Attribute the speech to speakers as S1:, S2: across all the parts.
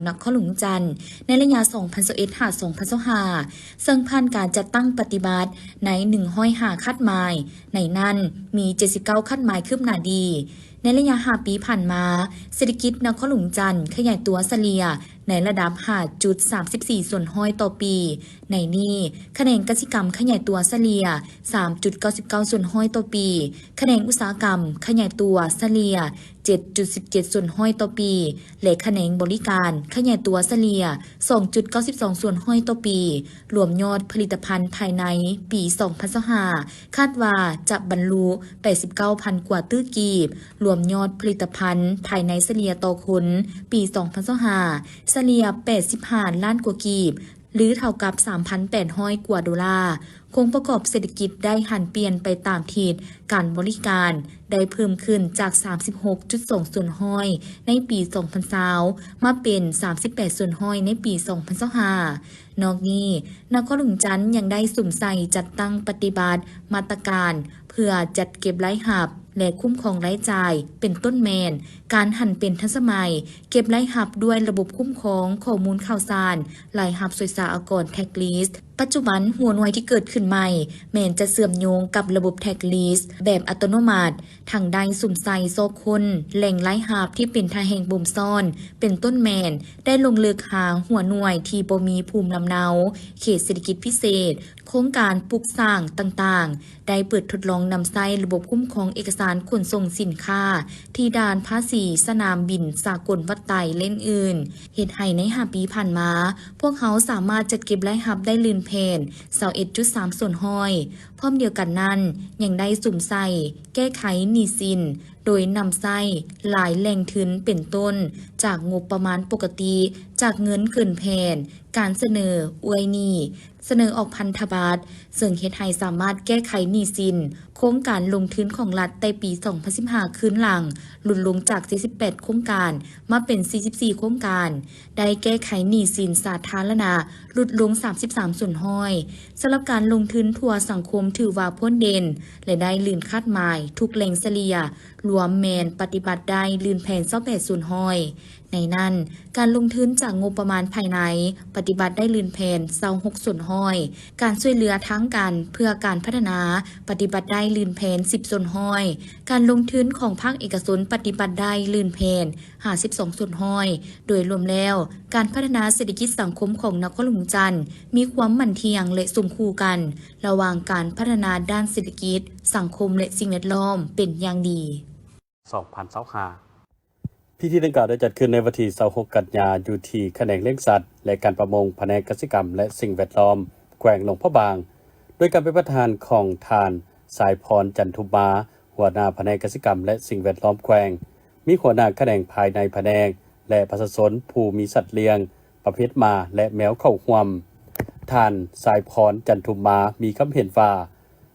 S1: นครหลวงจันทร์ในระยะ2021 2025ซึ่งผ่านการจัดตั้งปฏิบัติใน105คัดหมายในนั้นมี79คัดหมายคืบหน้าดีในระยะ5ปีผ่านมาเศรษฐกิจนครหลวงจันทร์ขยายตัวเฉลี่ยในระดับ 5.34 ส่วนห้อยต่อปีในนี้คะแนนกสิกรรมขยายตัวเฉลี่ย 3.99 ส่วนห้อยต่อปีคะแนนอุตสาหกรรมขยายตัวเฉลี่ย 7.17 ส่วนห้อยต่อปีและคะแนนบริการขยายตัวเฉลี่ย 2.92 ส่วนห้อยต่อปีรวมยอดผลิตภัณฑ์ภายในปี2025คาดว่าจะบรรลุ 89,000 กว่าตื้อกีบรวมยอดผลิตภัณฑ์ภายในเฉลี่ยต่อคนปี2025เฉลี่ย85ล้านกว่ากีบหรือเท่ากับ 3,800 กว่าดอลลาร์คงประกอบเศรษฐกิจได้หันเปลี่ยนไปตามทิศการบริการได้เพิ่มขึ้นจาก 36.2 ส่วนห้อยในปี2020มาเป็น 38 ส่วนห้อยในปี2025นอกนี้นครหลวงจันทร์ยังได้สุ่มใส่จัดตั้งปฏิบัติมาตรการเพื่อจัดเก็บรายหับและคุ้มครองรายจ่ายเป็นต้นแมนการหันเป็นทันสมัยเก็บรายหับด้วยระบบคุ้มครองข้อมูลข่าวสารรายหับสวยสาอากรแท็กลิสต์ปัจจุบันหัวหน่วยที่เกิดขึ้นใหม่แม้นจะเสื่อมโยงกับระบบแท็กลิสต์แบบอัตโนมัติทางใดสุ่มใส่โซคนแหล่งรายหับที่เป็นทาแห่งบ่มซ่อนเป็นต้นแมนได้ลงเลือกหาหัวหน่วยที่บ่มีภูมิลำเนาเขตเศรษฐกิจพิเศษโครงการปลูกสร้างต่างๆได้เปิดทดลองนำใช้ระบบคุ้มครองเอกสารขนส่งสินค้าที่ด่านภาษีสนามบินสากลวัดไต่เล่นอื่นเหตุให้ใน5ปีผ่านมาพวกเขาสามารถจัดเก็บรายรับได้ลื่นเพน21.3 ส่วนห้อยพร้อมเดียวกันนั้นยังได้สุ่มใส่แก้ไขหนี้สินโดยนำใช้หลายแหล่งทุนเป็นต้นจากงบประมาณปกติจากเงินเกินแผนการเสนออวยหนี้เสนอออกพันธบัตรซึ่งเฮ็ดให้สามารถแก้ไขหนี้สินโครงการลงทุนของรัฐในปี2015คืนหลังหลุดลงจาก48โครงการมาเป็น44โครงการได้แก้ไขหนี้สินสาธารณะลดลง33ส่วนห้อยสำหรับการลงทุนทั่วสังคมถือว่าพ้นเด่นและได้ลื่นคาดหมายทุกแหล่งเฉลี่ยรวมแมนปฏิบัติได้ลื่นแผน28ส่วนห้อยในนั้นการลงทุนจากงบประมาณภายในปฏิบัติได้ลื่นแผน26ส่วนห้อยการช่วยเหลือทั้งกันเพื่อการพัฒนาปฏิบัติได้ลื่นแผน10ส่วนห้อยการลงทุนของภาคเอกชนปฏิบัติได้ลื่นแผน52ส่วนห้อยโดยรวมแล้วการพัฒนาเศรษฐกิจสังคมของนครหลวงจันทร์มีความมั่นเที่ยงและสมคู่กันระหว่างการพัฒนาด้านเศรษฐกิจสังคมและสิ่งแวดล้อมเป็นอย่างดี
S2: 2025พิธีดังกล่าวได้จัดขึ้นในวันที่26กันยายนอยู่ที่แขนงเลี้ยงสัตว์และการประมงแผนกกสิกรรมและสิ่งแวดล้อมแขวงหลวงพระบางโดยการเป็นประธานของทานสายพรจันทุมาหัวหน้าแผนกกสิกรรมและสิ่งแวดล้อมแขวงมีหัวหน้าแขนงภายในแผนกและประชาชนผู้มีสัตว์เลี้ยงประเภทหมาและแมวเข้าร่วมท่านสายพรจันทุมามีคำเห็นว่า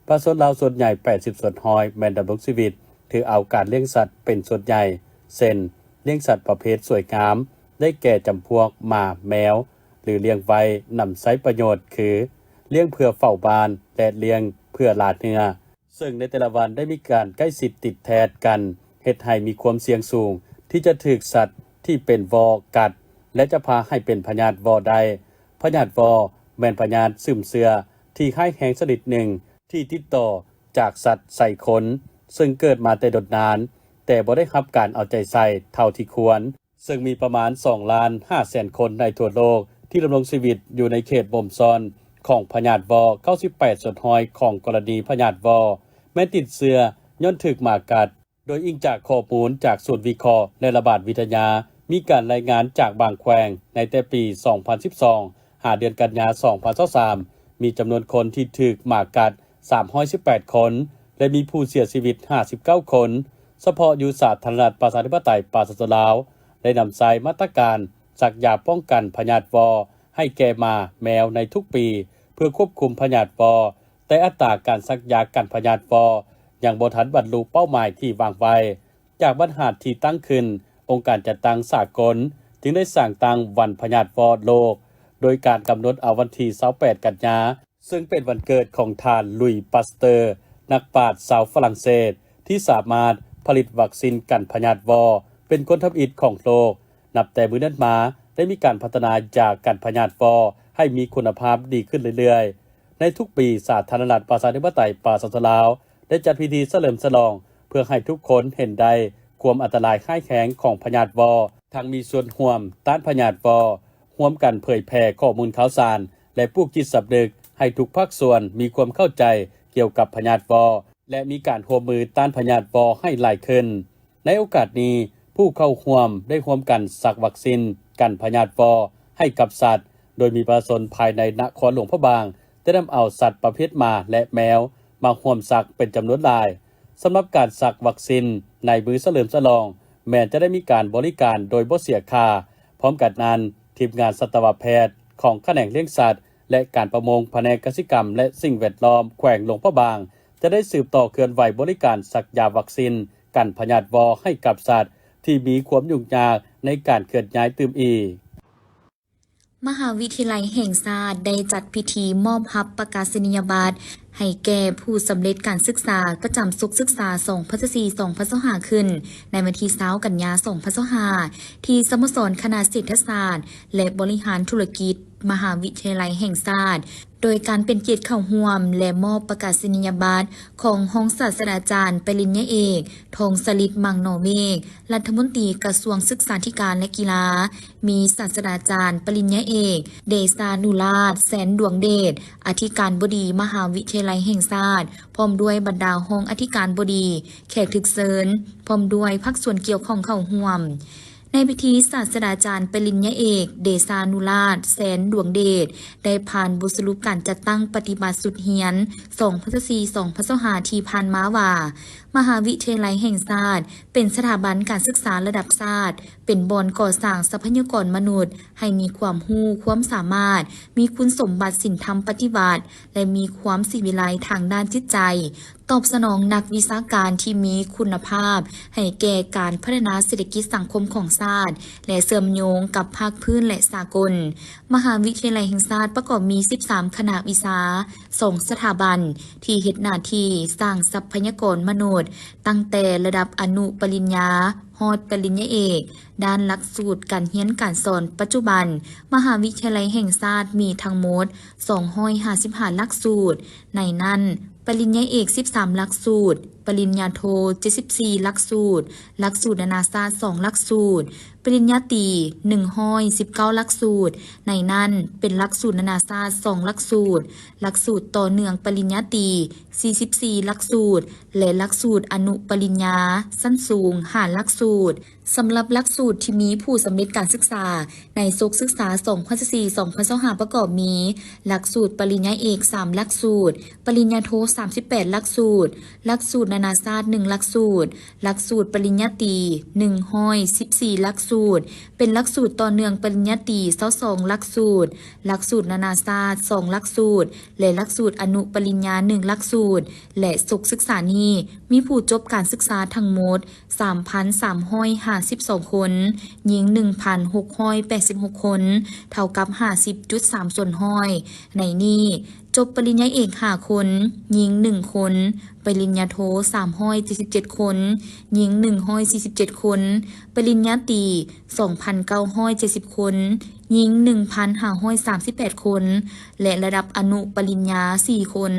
S2: ประชาชนลาวส่วนใหญ่80ส่วนห้อยแม่นดำรงชีวิตถือเอาการเลี้ยงสัตว์เป็นส่วนใหญ่เช่นเลี้ยงสัตว์ประเภทสวยงามได้แก่จำพวกหมาแมวหรือเลี้ยงไว้นำใช้ประโยชน์คือเลี้ยงเพื่อเฝ้าบ้านและเลี้ยงเพื่อลาดเนื้อซึ่งในแต่ละวันได้มีการใกล้ชิดติดแทนกันเฮ็ดให้มีความเสี่ยงสูงที่จะถูกสัตว์ที่เป็นวอกัดและจะพาให้เป็นพยาธิวอได้พยาธิวอแม่นพยาธิซึมเสื่อที่คล้ายแหงชนิดหนึ่งที่ติดต่อจากสัตว์ใส่คนซึ่งเกิดมาแต่ดดนานแต่บ่ได้รับการเอาใจใส่เท่าที่ควรซึ่งมีประมาณ 2,500,000 คนในทั่วโลกที่ดำรงชีวิตอยู่ในเขตบ่มซ่อนของพยาธิวอ98ส่วนห้อยของกรณีพยาธิวอแม้ติดเชื้อย้อนถึกหมากัดโดยอิงจากข้อมูลจากศูนย์วิเคราะห์และระบาดวิทยามีการรายงานจากบางแขวงในแต่ปี 2012 เดือนกันยายน 2023มีจำนวนคนที่ถูกหมากัด318คนและมีผู้เสียชีวิต59คนเฉพาะอยู่สาธารณรัฐประชาธิปไตยประชาชนลาวได้นำใช้มาตรการสักยาป้องกันพยาธิวอให้แก่หมาแมวในทุกปีเพื่อควบคุมพยาธิวอแต่อัตราการสักยากันพยาธิวอยังบ่ทันบรรลุเป้าหมายที่วางไว้จากบรรทัดที่ตั้งขึ้นองค์การจัดตั้งสากลจึงได้สร้างตั้งวันพยาธิวอโลกโดยการกำหนดเอาวันที่28กันยายนซึ่งเป็นวันเกิดของท่านลุยปาสเตอร์นักปราชญ์ชาวฝรั่งเศสที่สามารถผลิตวัคซีนกันพยาธิวอเป็นคนทำอิฐของโลกนับแต่มื้อนั้นมา ได้มีการพัฒนาจากการพยาธิฟอให้มีคุณภาพดีขึ้นเรื่อยๆในทุกปีสาธารณรัฐประชาธิปไตยประชาชนลาวได้จัดพิธีเฉลิมฉลองเพื่อให้ทุกคนเห็นได้ความอันตรายร้ายแรงของพยาธิฟอทั้งมีส่วนร่วมต้านพยาธิฟอร่วมกันเผยแพร่ข้อมูลข่าวสารและปลูกจิตสำนึกให้ทุกภาคส่วนมีความเข้าใจเกี่ยวกับพยาธิฟอและมีการร่วมมือต้านพยาธิฟอให้หลายขึ้นในโอกาสนี้ผู้เข้าร่วมได้ร่วมกันสักวัคซีนกันพยาธิฟอให้กับสัตว์โดยมีประชาชนภายในนครหลวงพระบางได้นำเอาสัตว์ประเภทหมาและแมวมาร่วมสักเป็นจำนวนหลายสำหรับการสักวัคซีนในมื้อเฉลิมฉลองแม้จะได้มีการบริการโดยบ่เสียค่าพร้อมกันนั้นทีมงานสัตวแพทย์ของแขนงเลี้ยงสัตว์และการประมงแผนกกสิกรรมและสิ่งแวดล้อมแขวงหลวงพระบางจะได้สืบต่อเคลื่อนไหวบริการสักยาวัคซีนกันพยาธิวอให้กับสัตว์ที่มีความยุ่งยากในการเคลื่อนย้ายตื่มอีก
S1: มหาวิทยาลัยแห่งชาติได้จัดพิธีมอบรับประกาศนียบัตรให้แก่ผู้สำเร็จการศึกษาประจำสุขศึกษา2024-2025ขึ้นในวันที่20กันยายน2025ที่สโมสรคณะเศรษฐศาสตร์และบริหารธุรกิจมหาวิทยาลัยแห่งชาติโดยการเป็นเกียรติเข้าร่วมและมอบประกาศนียบัตรของห้องศาสตราจารย์ปริญญาเอกทองสลิดมังโนเมฆรัฐมนตรีกระทรวงศึกษาธิการและกีฬามีศาสตราจารย์ปริญญาเอกเดชานุราชแสนดวงเดชอธิการบดีมหาวิทยาลัยแห่งชาติพร้อมด้วยบรรดาห้องอธิการบดีแขกถึกเชิญพร้อมด้วยภาคส่วนเกี่ยวข้องเข้าร่วมในพิธีศาสตราจารย์ปริญญาเอกเดชานุราชแสนดวงเดชได้ผ่านบทสรุปการจัดตั้งปฏิบัติสุดเหียน2024-2025ที่ผ่านมาว่ามหาวิทยาลัยแห่งชาติเป็นสถาบันการศึกษาระดับชาติเป็นบ่อนก่อสร้างทรัพยากรมนุษย์ให้มีความรู้ความสามารถมีคุณสมบัติศีลธรรมปฏิบัติและมีความศิวิไลทางด้านจิตใจตอบสนองนักวิชาการที่มีคุณภาพให้แก่การพัฒนาเศรษฐกิจสังคมของชาติและเชื่อมโยงกับภาคพื้นและสากลมหาวิทยาลัยแห่งชาติประกอบมี13คณะวิชา2สถาบันที่เฮ็ดหน้าที่สร้างทรัพยากรมนุษย์ตั้งแต่ระดับอนุปริญญาฮอดปริญญาเอกด้านหลักสูตรการเรียนการสอนปัจจุบันมหาวิทยาลัยแห่งชาติมีทั้งหมด255หลักสูตรในนั้นปริญญาเอก13หลักสูตรปริญญาโท74หลักสูตรหลักสูตรนานาชาติ2หลักสูตรปริญญาตรี119หลักสูตรในนั้นเป็นหลักสูตรนานาชาติ2หลักสูตรหลักสูตรต่อเนื่องปริญญาตรี44หลักสูตรและหลักสูตรอนุปริญญาชั้นสูง5หลักสูตรสำหรับหลักสูตรที่มีผู้สำเร็จการศึกษาในศุกร์ศึกษา2024-2025ประกอบมีหลักสูตรปริญญาเอก3หลักสูตรปริญญาโท38หลักสูตรหลักสูตรนานาชาติ1หลักสูตรหลักสูตรปริญญาตรี114หลักสูตรเป็นหลักสูตรต่อเนื่องปริญญาตรี22หลักสูตรหลักสูตรนานาชาติ2หลักสูตรและหลักสูตรอนุปริญญา1หลักสูตรและศุกร์ศึกษานี้มีผู้จบการศึกษาทั้งหมด 3,352 คนหญิง 1,686 คนเท่ากับ 50.3 ส่วนห้อยในนี้จบปริญญาเอก5คนหญิง1คนปริญญาโท377คนหญิง147คนปริญญาตรี2,970คนหญิง 1,538 คนและระดับอนุปริญญา4คน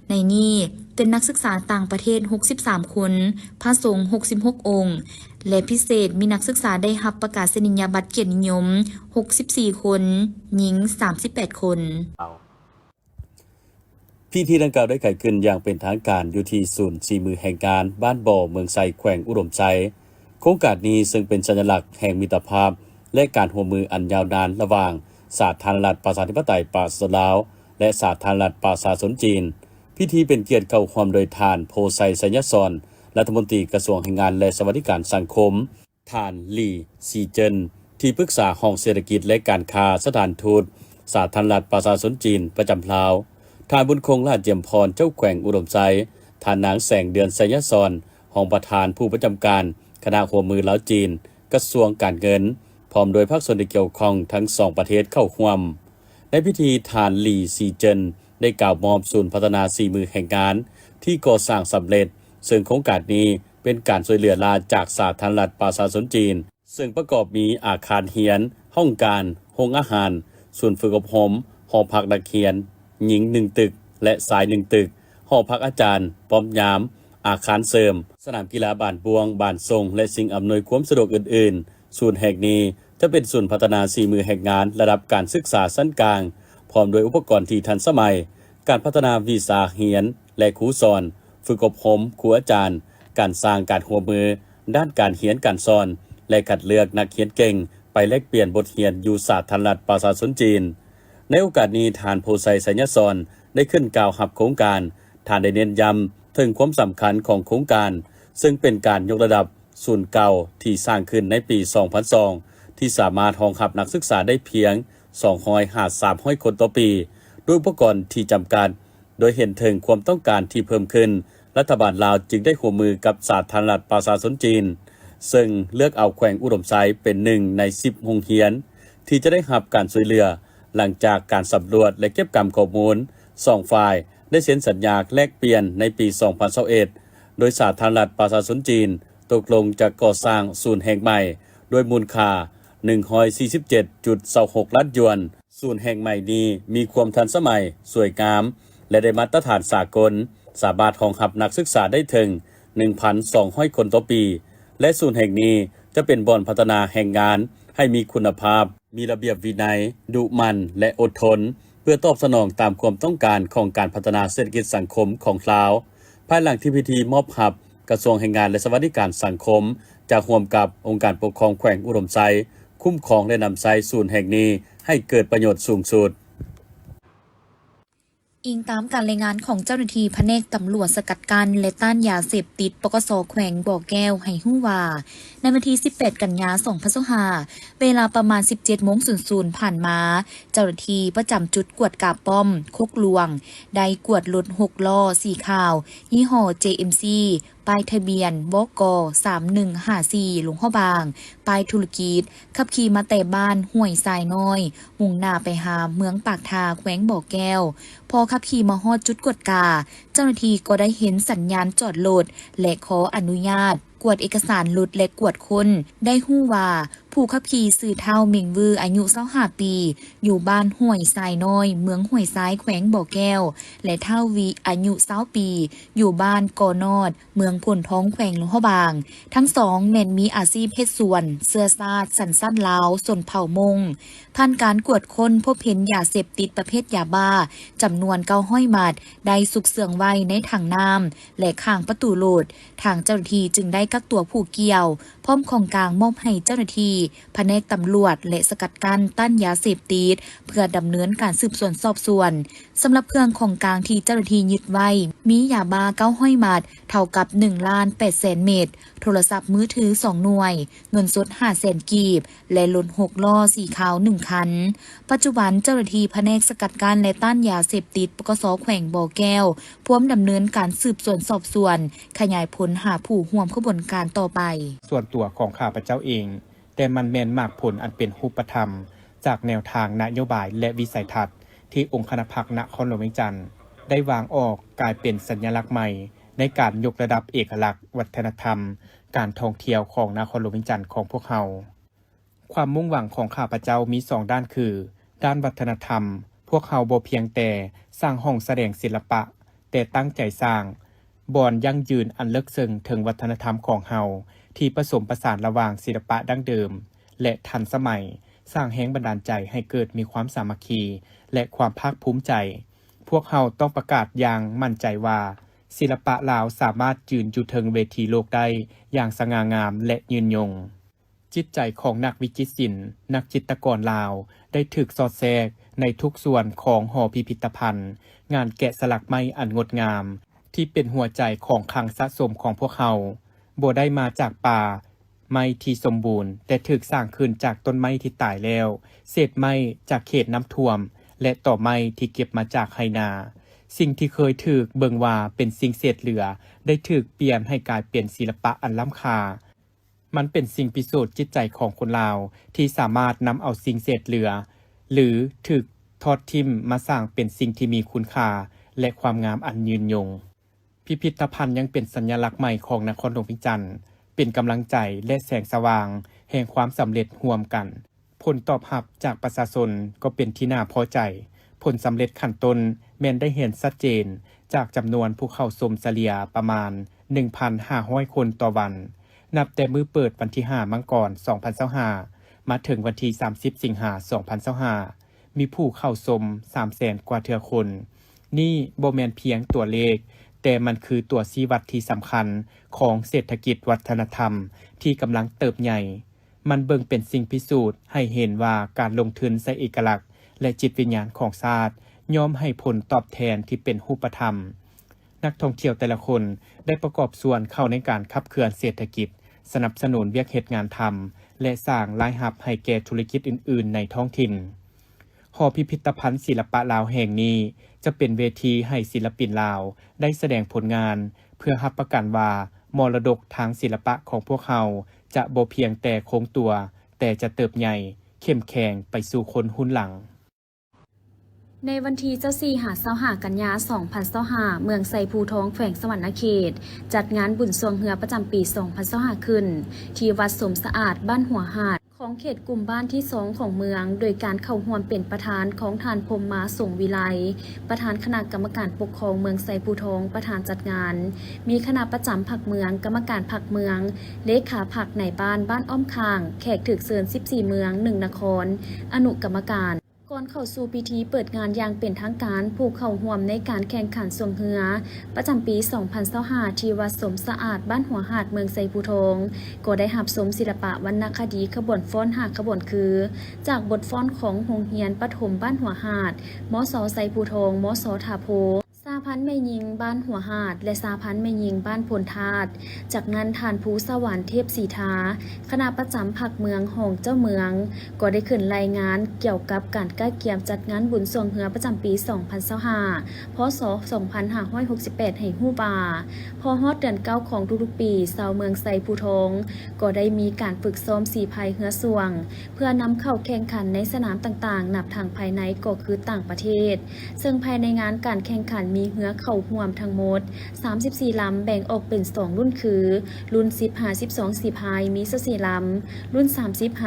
S1: ในนี้เป็นนักศึกษาต่างประเทศ63คนพระสงฆ์66องค์และพิเศษมีนักศึกษาได้รับประกาศนียบัตรเกียรตินิยม64คนหญิง38คน
S2: พิธีดังกล่าวได้เกิดขึ้นอย่างเป็นทางการอยู่ที่ศูนย์สีมือแห่งการบ้านบ่อเมืองไซแขวงอุดมไซโครงการนี้ซึ่งเป็นสัญลักษณ์แห่งมิตรภาพและการร่วมมืออันยาวนานระหว่างสาธารณรัฐประชาธิปไตยประชาชนลาวและสาธารณรัฐประชาชนจีนพิธีเป็นเกียรติเข้าร่วมโดยท่านโพไซสัญญสอนรัฐมนตรีกระทรวงแรงงานและสวัสดิการสังคมท่านลี่ซีเจินที่ปรึกษาห้องเศรษฐกิจและการค้าสถานทูตสาธารณรัฐประชาชนจีนประจำลาวท่านบุญคงราชเจียมพรเจ้าแขวงอุดมไซท่านนางแสงเดือนสัญญสอนห้องประธานผู้ประจำการคณะหัวมือลาวจีนกระทรวงการเงินพร้อมโดยภาคส่วนที่เกี่ยวข้องทั้ง2ประเทศเข้าร่วมในพิธีท่านลี่ซีเจินได้กล่าวมอบศูนย์พัฒนาสีมือแห่งงานที่ก่อสร้างสำเร็จซึ่งโครงการนี้เป็นการช่วยเหลือลาจากสาธารณรัฐประชาชนจีนซึ่งประกอบมีอาคารเรียน ห้องการโรงอาหารศูนย์ฝึกอบรมหอพักนักเรียนหญิง1ตึกและชาย1ตึกหอพักอาจารย์ป้อมยามอาคารเสริมสนามกีฬาบ้านบวงบ้านทรงและสิ่งอำนวยความสะดวกอื่นๆศูนย์แห่งนี้จะเป็นศูนย์พัฒนาฝีมือแห่งงานระดับการศึกษาชั้นกลางพร้อมด้วยอุปกรณ์ที่ทันสมัยการพัฒนาวีซ่าเรียนและครูสอนฝึกอบรมครูอาจารย์การสร้างการหัวมือด้านการเรียนการสอนและคัดเลือกนักเรียนเก่งไปแลกเปลี่ยนบทเรียนอยู่สาธารณรัฐประชาชนจีนในโอกาสนี้ท่านโพไซสัญญาสอนได้ขึ้นกล่าวรับโครงการท่านได้เน้นย้ำถึงความสำคัญของโครงการซึ่งเป็นการยกระดับศูนย์เก่าที่สร้างขึ้นในปี 2002 ที่สามารถรองรับนักศึกษาได้เพียง 253 คนต่อปีด้วยอุปกรณ์ที่จำกัดโดยเห็นถึงความต้องการที่เพิ่มขึ้นรัฐบาลลาวจึงได้ร่วมมือกับสาธารณรัฐประชาชนจีนซึ่งเลือกเอาแขวงอุดมไซเป็นหนึ่งใน10โรงเรียนที่จะได้รับการช่วยเหลือหลังจากการสำรวจและเก็บกำข้อมูล2ฝ่ายได้เซ็นสัญญาแลกเปลี่ยนในปี 2021 โดยสาธารณรัฐประชาชนจีนตกลงจะก่อสร้างศูนย์แห่งใหม่ด้วยมูลค่า 147.26 ล้านหยวนศูนย์แห่งใหม่นี้มีความทันสมัยสวยงามและได้มาตรฐานสากลสามารถรองรับนักศึกษาได้ถึง 1,200 คนต่อปีและศูนย์แห่งนี้จะเป็นบ่อนพัฒนาแห่งงานให้มีคุณภาพมีระเบียบวินัยดุมันและอดทนเพื่อตอบสนองตามความต้องการของการพัฒนาเศรษฐกิจสังคมของลาวภายหลังที่พิธีมอบรับกระทรวงแรงงานและสวัสดิการสังคมจะร่วมกับองค์การปกครองแขวงอุดมไซคุ้มครองและนำไซศูนย์แห่งนี้ให้เกิดประโยชน์สูงสุด
S1: อิงตามการรายงานของเจ้าหน้าที่แผนกตำรวจสกัดกั้นและต้านยาเสพติดปกส.แขวงบ่อแก้วให้ฮู้ว่าในวันที่ 18 กันยายน 2025 เวลาประมาณ 17:00 ผ่านมาเจ้าหน้าที่ประจำจุดกวดกาป้อมโคกหลวงได้กวดรถ6ล้อสีขาวยี่ห้อ JMC ป้ายทะเบียนบก3154 หลวงพ่อบางป้ายธุรกิจขับขี่มาแต่บ้านห้วยทรายน้อยมุ่งหน้าไปหาเมืองปากทาแขวงบ่อแก้วพอขับขี่มาฮอดจุดกวดกาเจ้าหน้าที่ก็ได้เห็นสัญญาณจอดรถและขออนุญาตกวดเอกสารรถและกวดคนได้ฮู้ว่าผู้ขับขี่สื่อเท่าเมงวืออายุ25ปีอยู่บ้านห้วยทรายน้อยเมืองห้วยซ้ายแขวงบ่อแก้วและเท่าวีอายุ20ปีอยู่บ้านกอนอดเมืองพลท้องแขวงหลวงพ่อบางทั้งสองแม่นมีอาชีพเฮ็ดสวนเสื้อซาดสันสั้นลาวสนเผ่ามงผ่านการกวดคนพบเห็นยาเสพติดประเภทยาบ้าจำนวน900 มัดได้สุกเสื่องไว้ในถังน้ำและข้างประตูโหลดทางเจ้าหน้าที่จึงได้กักตัวผู้เกี่ยวพร้อมของกลางมอบให้เจ้าหน้าที่แผนกตำรวจและสกัดกั้นต้านยาเสพติดเพื่อดำเนินการสืบสวนสอบสวนสำหรับเครื่องของกลางที่เจ้าหน้าที่ยึดไว้มียาบ้า900 มัดเท่ากับ 1,800,000 เม็ดโทรศัพท์มือถือ2หน่วยเงินสด500,000 กีบและรถ6ล้อสีขาว1คันปัจจุบันเจ้าหน้าที่แผนกสกัดกั้นและต้านยาเสพติดปกส.แขวงบ่อแก้วพร้อมดำเนินการสืบสวนสอบสวนขยายผลหาผู้ร่วมขบวนการต่อไป
S3: ส่วนตัวของข้าพเจ้าเองแต่มันแม่นมากผลอันเป็นรูปธรรมจากแนวทางนโยบายและวิสัยทัศน์ที่องค์คณะพรรคนครหลวงเวียงจันทน์ได้วางออกกลายเป็นสัญลักษณ์ใหม่ในการยกระดับเอกลักษณ์วัฒนธรรมการท่องเที่ยวของนครหลวงเวียงจันทน์ของพวกเราความมุ่งหวังของข้าพเจ้ามี2ด้านคือด้านวัฒนธรรมพวกเราบ่เพียงแต่สร้างห้องแสดงศิลปะแต่ตั้งใจสร้างบ่อนยั่งยืนอันลึกซึ้งถึงวัฒนธรรมของเราที่ผสมผสานระหว่างศิลปะดั้งเดิมและทันสมัยสร้างแรงบันดาลใจให้เกิดมีความสามัคคีและความภาคภูมิใจพวกเราต้องประกาศอย่างมั่นใจว่าศิลปะลาวสามารถยืนอยู่เทิงเวทีโลกได้อย่างสง่างามและยืนยงจิตใจของนักวิจิตรศิลป์นักจิตรกรลาวได้ถูกสอดแทรกในทุกส่วนของหอพิพิธภัณฑ์งานแกะสลักไม้อันงดงามที่เป็นหัวใจของคลังสะสมของพวกเราบ่ได้มาจากป่าไม้ที่สมบูรณ์แต่ถูกสร้างขึ้นจากต้นไม้ที่ตายแล้วเศษไม้จากเขตน้ำท่วมและต่อไม้ที่เก็บมาจากไหนาสิ่งที่เคยถูกเบิ่งว่าเป็นสิ่งเศษเหลือได้ถูกเปลี่ยนให้กลายเป็นศิลปะอันล้ำค่ามันเป็นสิ่งพิสูจน์จิตใจของคนลาวที่สามารถนำเอาสิ่งเศษเหลือหรือถูกทอดทิ่มมาสร้างเป็นสิ่งที่มีคุณค่าและความงามอันยืนยงพิพิธภัณฑ์ยังเป็นสัญลักษณ์ใหม่ของนครหลวงเวียงจันทน์เป็นกำลังใจและแสงสว่างแห่งความสำเร็จร่วมกัน ผลตอบรับจากประชาชนก็เป็นที่น่าพอใจผลสำเร็จขั้นต้นแม่นได้เห็นชัดเจนจากจำนวนผู้เข้าชมเฉลี่ยประมาณ 1,500 คนต่อวันนับแต่มื้อเปิดวันที่ 5 มังกร 2025 มาถึงวันที่ 30 สิงหาคม 2025 มีผู้เข้าชม 300,000 กว่าเทื่อคนนี่บ่แม่นเพียงตัวเลขแต่มันคือตัวชี้วัดที่สำคัญของเศรษฐกิจวัฒนธรรมที่กำลังเติบใหญ่มันเบิ่งเป็นสิ่งพิสูจน์ให้เห็นว่าการลงทุนใส่เอกลักษณ์และจิตวิญญาณของชาติย่อมให้ผลตอบแทนที่เป็นรูปธรรมนักท่องเที่ยวแต่ละคนได้ประกอบส่วนเข้าในการขับเคลื่อนเศรษฐกิจสนับสนุนเวียกเหตุงานธรรมและสร้างรายรับให้แก่ธุรกิจอื่นๆในท้องถิ่นหอพิพิธภัณฑ์ศิลปะลาวแห่งนี้จะเป็นเวทีให้ศิลปินลาวได้แสดงผลงานเพื่อรับประกันว่ามรดกทางศิลปะของพวกเขาจะบ่เพียงแต่คงตัวแต่จะเติบใหญ่เข้มแข็งไปสู่คนรุ่นหลัง
S1: ในวันที่24-25 กันยายน 2025 เมืองไซภูทองแขวงสวรรณเขตจัดงานบุญสวงเหือประจำปี 2025 ขึ้นที่วัดสมสะอาดบ้านหัวหาดของเขตกลุ่มบ้านที่2ของเมืองโดยการเข้าร่วมเป็นประธานของท่านพรหมมาส่งวิไลประธานคณะกรรมการปกครองเมืองไซภูทองประธานจัดงานมีคณะประจำผักเมืองกรรมการผักเมืองเลขาผักในบ้านอ้อมคางแขกถึกเชิญ14เมือง1นครอนุกรรมการก่อนเข้าสู่พิธีเปิดงานอย่างเป็นทางการผู้เข้าร่วมในการแข่งขันสวงเหือประจำปี 2025 ที่วัดสมสะอาดบ้านหัวหาดเมืองไซภูทองก็ได้รับชมศิลปะวรรณคดีขบวนฟ้อน5ขบวนคือจากบทฟ้อนของโรงเรียนประถมบ้านหัวหาดมส.ไซภูทองมส.ทาโพสาพันธ์แม่ยิงบ้านหัวหาดและสาพันธ์แม่ยิงบ้านพลธาตุจากนั้นทานภูสวรรค์เทพศรีทาคณะประจำผักเมืองห้องเจ้าเมืองก็ได้ขึ้นรายงานเกี่ยวกับการใกล้เกี่ยมจัดงานบุญสวงเหือประจำปี 2025 พศ 2568 ให้ฮู้ว่าพอฮอดเดือน9ของทุกๆปีชาวเมืองไซภูทองก็ได้มีการฝึกซ้อมสีพายเหือสวงเพื่อนำเข้าแข่งขันในสนามต่างๆนับทางภายในก็คือต่างประเทศซึ่งภายในงานการแข่งขันมีเหือเข้าร่วมทั้งหมด34ลำแบ่งออกเป็น2รุ่นคือรุ่น10-12สีพายมี14ลำรุ่น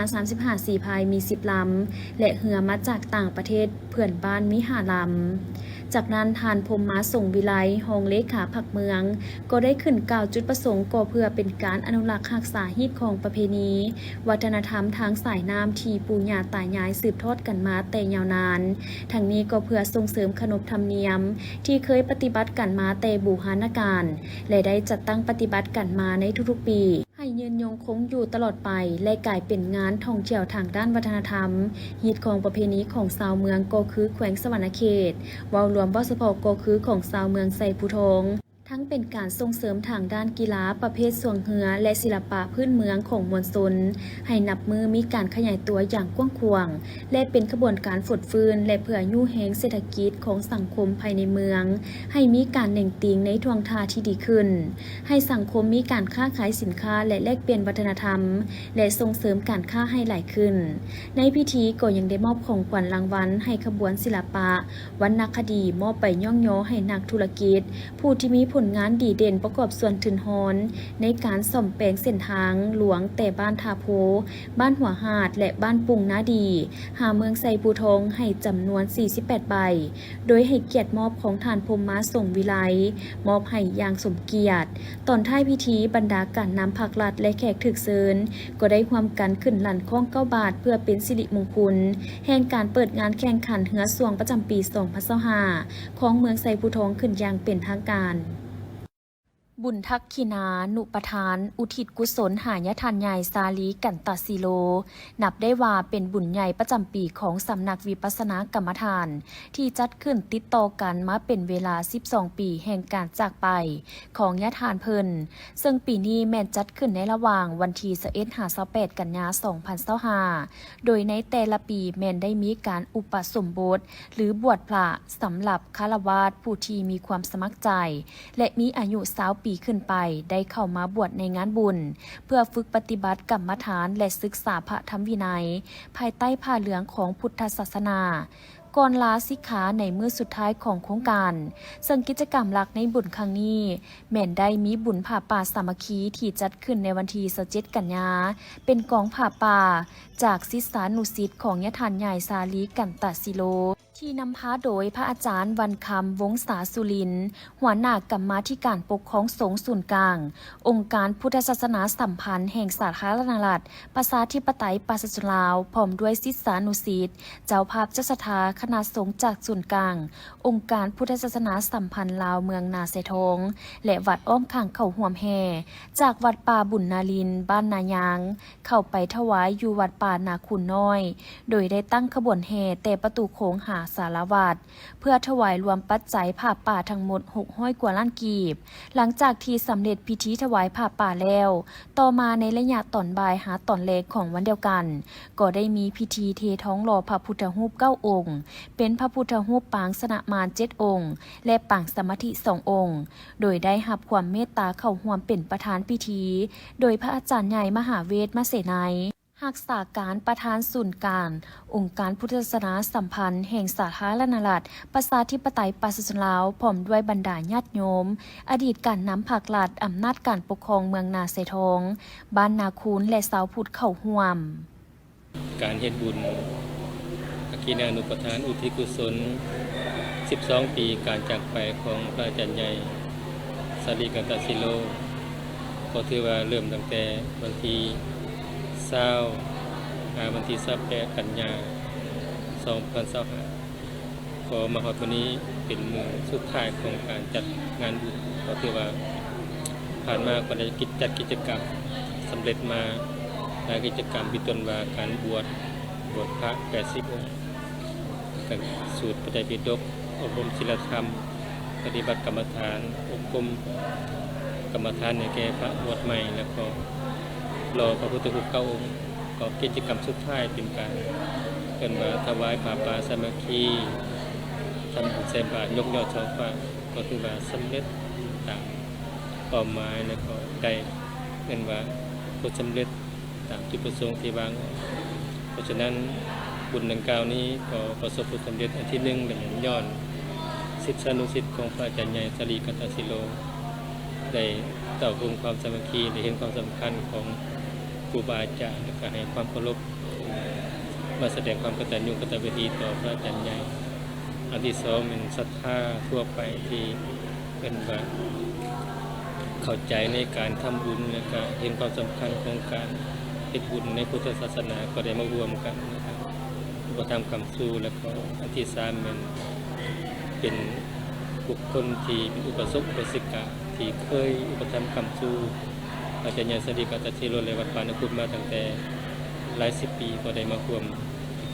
S1: 30-35สีพายมี10ลำและเหือมาจากต่างประเทศเพื่อนบ้านมี5ลำจากนั้นทานพรหมมาส่งวิไลรองเลขาผักเมืองก็ได้ขึ้นกล่าวจุดประสงค์ก็เพื่อเป็นการอนุรักษ์รักษาฮีตของประเพณีวัฒนธรรมทางสายน้ำที่ปู่ย่าตายายสืบทอดกันมาแต่ยาวนานทั้งนี้ก็เพื่อส่งเสริมขนบธรรมเนียมที่เคยปฏิบัติกันมาแต่บูหานการและได้จัดตั้งปฏิบัติกันมาในทุกๆปีให้ยืนยงคงอยู่ตลอดไปและกลายเป็นงานท่องเที่ยวทางด้านวัฒนธรรมฮีตของประเพณีของชาวเมืองก็คือแขวงสวรรณเขตว่ารวมบ่เฉพาะก็คือของชาวเมืองไซภูทองทั้งเป็นการส่งเสริมทางด้านกีฬาประเภทสวงเหือและศิลปะพื้นเมืองของมวลชนให้นับมือมีการขยายตัวอย่างกว้างขวางและเป็นขบวนการฝดฟื้นและเพื่อยู่แหงเศรษฐกิจของสังคมภายในเมืองให้มีการเน่งติงในทวงท่าที่ดีขึ้นให้สังคมมีการค้าขายสินค้าและแลกเปลี่ยนวัฒนธรรมและส่งเสริมการค้าให้หลายขึ้นในพิธีก็ยังได้มอบของขวัญรางวัลให้ขบวนศิลปะวรรณคดีมอบไปย่องย้อให้นักธุรกิจผู้ที่มีผลงานดีเด่นประกอบส่วนถึนฮอนในการซ่อมแปลงเส้นทางหลวงแต่บ้านทาโพบ้านหัวหาดและบ้านปุงนาดีหาเมืองไซภูทองให้จำนวน48ใบโดยให้เกียรติมอบของทานพรหมมาส่งวิไลมอบให้อย่างสมเกียรติตอนท้ายพิธีบรรดาการนำผักลัดและแขกถึกเชิญก็ได้ร่วมกันขึ้นหลั่นข้อง9 บาทเพื่อเป็นสิริมงคลแห่งการเปิดงานแข่งขันเหือสวงประจำปี 2025 ของเมืองไซภูทองขึ้นอย่างเป็นทางการบุญทักขินานุปทานอุทิศกุศลหายทานใหญ่สาลีกันตศิโลนับได้ว่าเป็นบุญใหญ่ประจำปีของสำนักวิปัสสนากรรมฐานที่จัดขึ้นติดต่อกันมาเป็นเวลา12ปีแห่งการจากไปของยะทานเพิ่นซึ่งปีนี้แม่นจัดขึ้นในระหว่างวันที่21-28 กันยายน 2025โดยในแต่ละปีแม่นได้มีการอุปสมบทหรือบวชพระสำหรับฆราวาสผู้ที่มีความสมัครใจและมีอายุ20 ปี
S4: ปีขึ้นไปได้เข้ามาบวชในงานบุญเพื่อฝึกปฏิบัติกรรมฐานและศึกษาพระธรรมวินัยภายใต้ผ้าเหลืองของพุทธศาสนาก่อนลาสิกขาในมื้อสุดท้ายของโครงการซึ่งกิจกรรมหลักในบุญครั้งนี้แม่นได้มีบุญผ่าป่าสามัคคีที่จัดขึ้นในวันที่27กันยาเป็นกองผ่าป่าจากศิษยานุศิษย์ของยะทานใหญ่สาลีกันตศิโลที่นำพาโดยพระอาจารย์วันคำวงศาสุรินทร์หัวหน้ากรรมาธิการปกครองสงฆ์ศูนย์กลางองค์การพุทธศาสนาสัมพันธ์แห่งสาธารณรัฐประชาธิปไตยประชาชนลาวพร้อมด้วยศิษยานุศิษย์เจ้าภาพเจ้าศรัทธาคณะสงฆ์จากศูนย์กลางองค์การพุทธศาสนาสัมพันธ์ลาวเมืองนาเสทงและวัดอ้อมข้างเขาห่วมแห่จากวัดป่าบุญนาลินบ้านนายางเข้าไปถวายอยู่วัดป่านาคุณน้อยโดยได้ตั้งขบวนแห่แต่ประตูโค้งหาสารวัตรเพื่อถวายรวมปัจจัยผ้าป่าทั้งหมด600 กว่าล้านกีบหลังจากที่สำเร็จพิธีถวายผ้าป่าแล้วต่อมาในระยะตอนบ่ายหาตอนเล็กของวันเดียวกันก็ได้มีพิธีเทท้องหล่อพระพุทธรูป9 องค์เป็นพระพุทธรูปปางสนะมาร7 องค์และปางสมาธิ2 องค์โดยได้รับความเมตตาเข้าร่วมเป็นประธานพิธีโดยพระอาจารย์ใหญ่มหาเวทมเสนัยรักษาการประธานศูนย์กลางองค์การพุทธศาสนาสัมพันธ์แห่งสาธารณรัฐประชาธิปไตยประชาชนลาวพร้อมด้วยบรรดาญาติโยมอดีตการนำภาครัฐอำนาจการปกครองเมืองนาเสทงบ้านนาคูนและสาวพุทธเข้าร่วม
S5: การเฮ็ดบุญอากีนานุปทานอุทิศกุศล12 ปีการจากไปของพระอาจารย์ใหญ่สาลีกันตศิโลก็ถือว่าเริ่มตั้งแต่วันที่20วันที่28กันยา2025ก็มาฮอดวันนี้เป็นมื้อสุดท้ายของการจัดงานบุญก็ถือว่าผ่านมาก็ได้จัดกิจกรรมสำเร็จมาหลายกิจกรรมมีต้นว่าการบวชพระ80 องค์การสูตรพระไตรปิฎกอบรมศีลธรรมปฏิบัติกรรมฐานอบรมกรรมฐานในแก่พระบวชใหม่แล้วก็รอพระพุทธรูป9 องค์ก็กิจกรรมสุดท้ายเป็นการเกินว่าถวายผ้าป่าสามัคคีทำบุญใส่บาตรยกยอดเสาฟ้าก็ถือว่าสำเร็จตามเป้าหมายแล้วก็ได้เกินว่าผลสำเร็จตามจุดประสงค์ที่วางเพราะฉะนั้นบุญดังกล่าวนี้ก็ประสบผลสำเร็จอันที่1เป็นย้อนศิษยานุศิษย์ของพระอาจารย์ใหญ่สาลีกันตศิโลได้เต่าภูมิความสามัคคีได้เห็นความสำคัญของครูบาอาจารย์และก็ให้ความเคารพมาแสดงความกตัญญูกตเวทีต่อพระอาจารย์ใหญ่อันที่2เป็นศรัทธาทั่วไปที่เป็นว่าเข้าใจในการทำบุญและก็เห็นความสำคัญของการเฮ็ดบุญในพุทธศาสนาก็ได้มารวมกันนะครับอุปถัมภ์คำสู้แล้วก็อันที่3เป็นบุคคลที่เป็นอุปสมบทอุปสิกาที่เคยอุปถัมภ์คำสู้อาจารย์ใหญ่สาลีกันตศิโลและวัดป่านาคุณมาตั้งแต่หลาย10 ปีก็ได้มาร่วม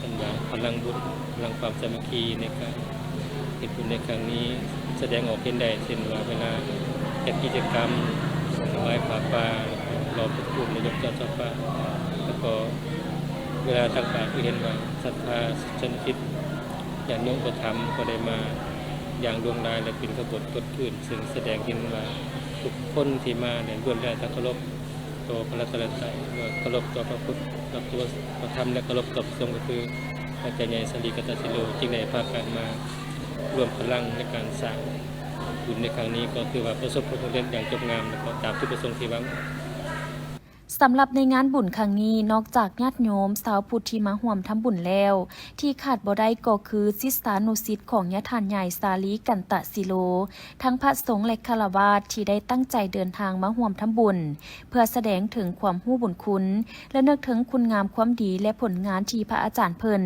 S5: กันว่าพลังบุญพลังความสามัคคีในการเฮ็ดบุญในครั้งนี้แสดงออกเห็นได้เช่นว่าเวลาจัดกิจกรรมถวายผ้าป่ารอพระพุทธยกยอดเสาฟ้าแล้วก็เวลาตักบาตรคือเห็นว่าศรัทธาชนคิดอย่างโยมประธรรมก็ได้มาอย่างดวงดาวและเป็นขบวนกดขึ้นซึ่งแสดงเห็นว่าทุกคนที่มาเนี่ยล้วนแล้วแต่เคารพต่อพระรัตนตรัยเคารพต่อพระพุทธต่อตัวพระธรรมและเคารพต่อพระสงฆ์ก็คืออาจารย์ใหญ่สาลีกันตศิโลจึงได้พากันมารวมพลังในการสร้างบุญในครั้งนี้ก็คือว่าประสบผลสำเร็จอย่างจบงามและก็ตามที่ประสงค์ที่หวัง
S4: สำหรับในงานบุญครั้งนี้นอกจากญาติโยมชาวพุทธที่มาร่วมทำบุญแล้วที่ขาดบ่ได้ก็คือศิษยานุศิษย์ของยะทานใหญ่สาลีกันตศิโลทั้งพระสงฆ์และฆราวาสที่ได้ตั้งใจเดินทางมาร่วมทำบุญเพื่อแสดงถึงความรู้บุญคุณและนึกถึงคุณงามความดีและผลงานที่พระอาจารย์เพิ่น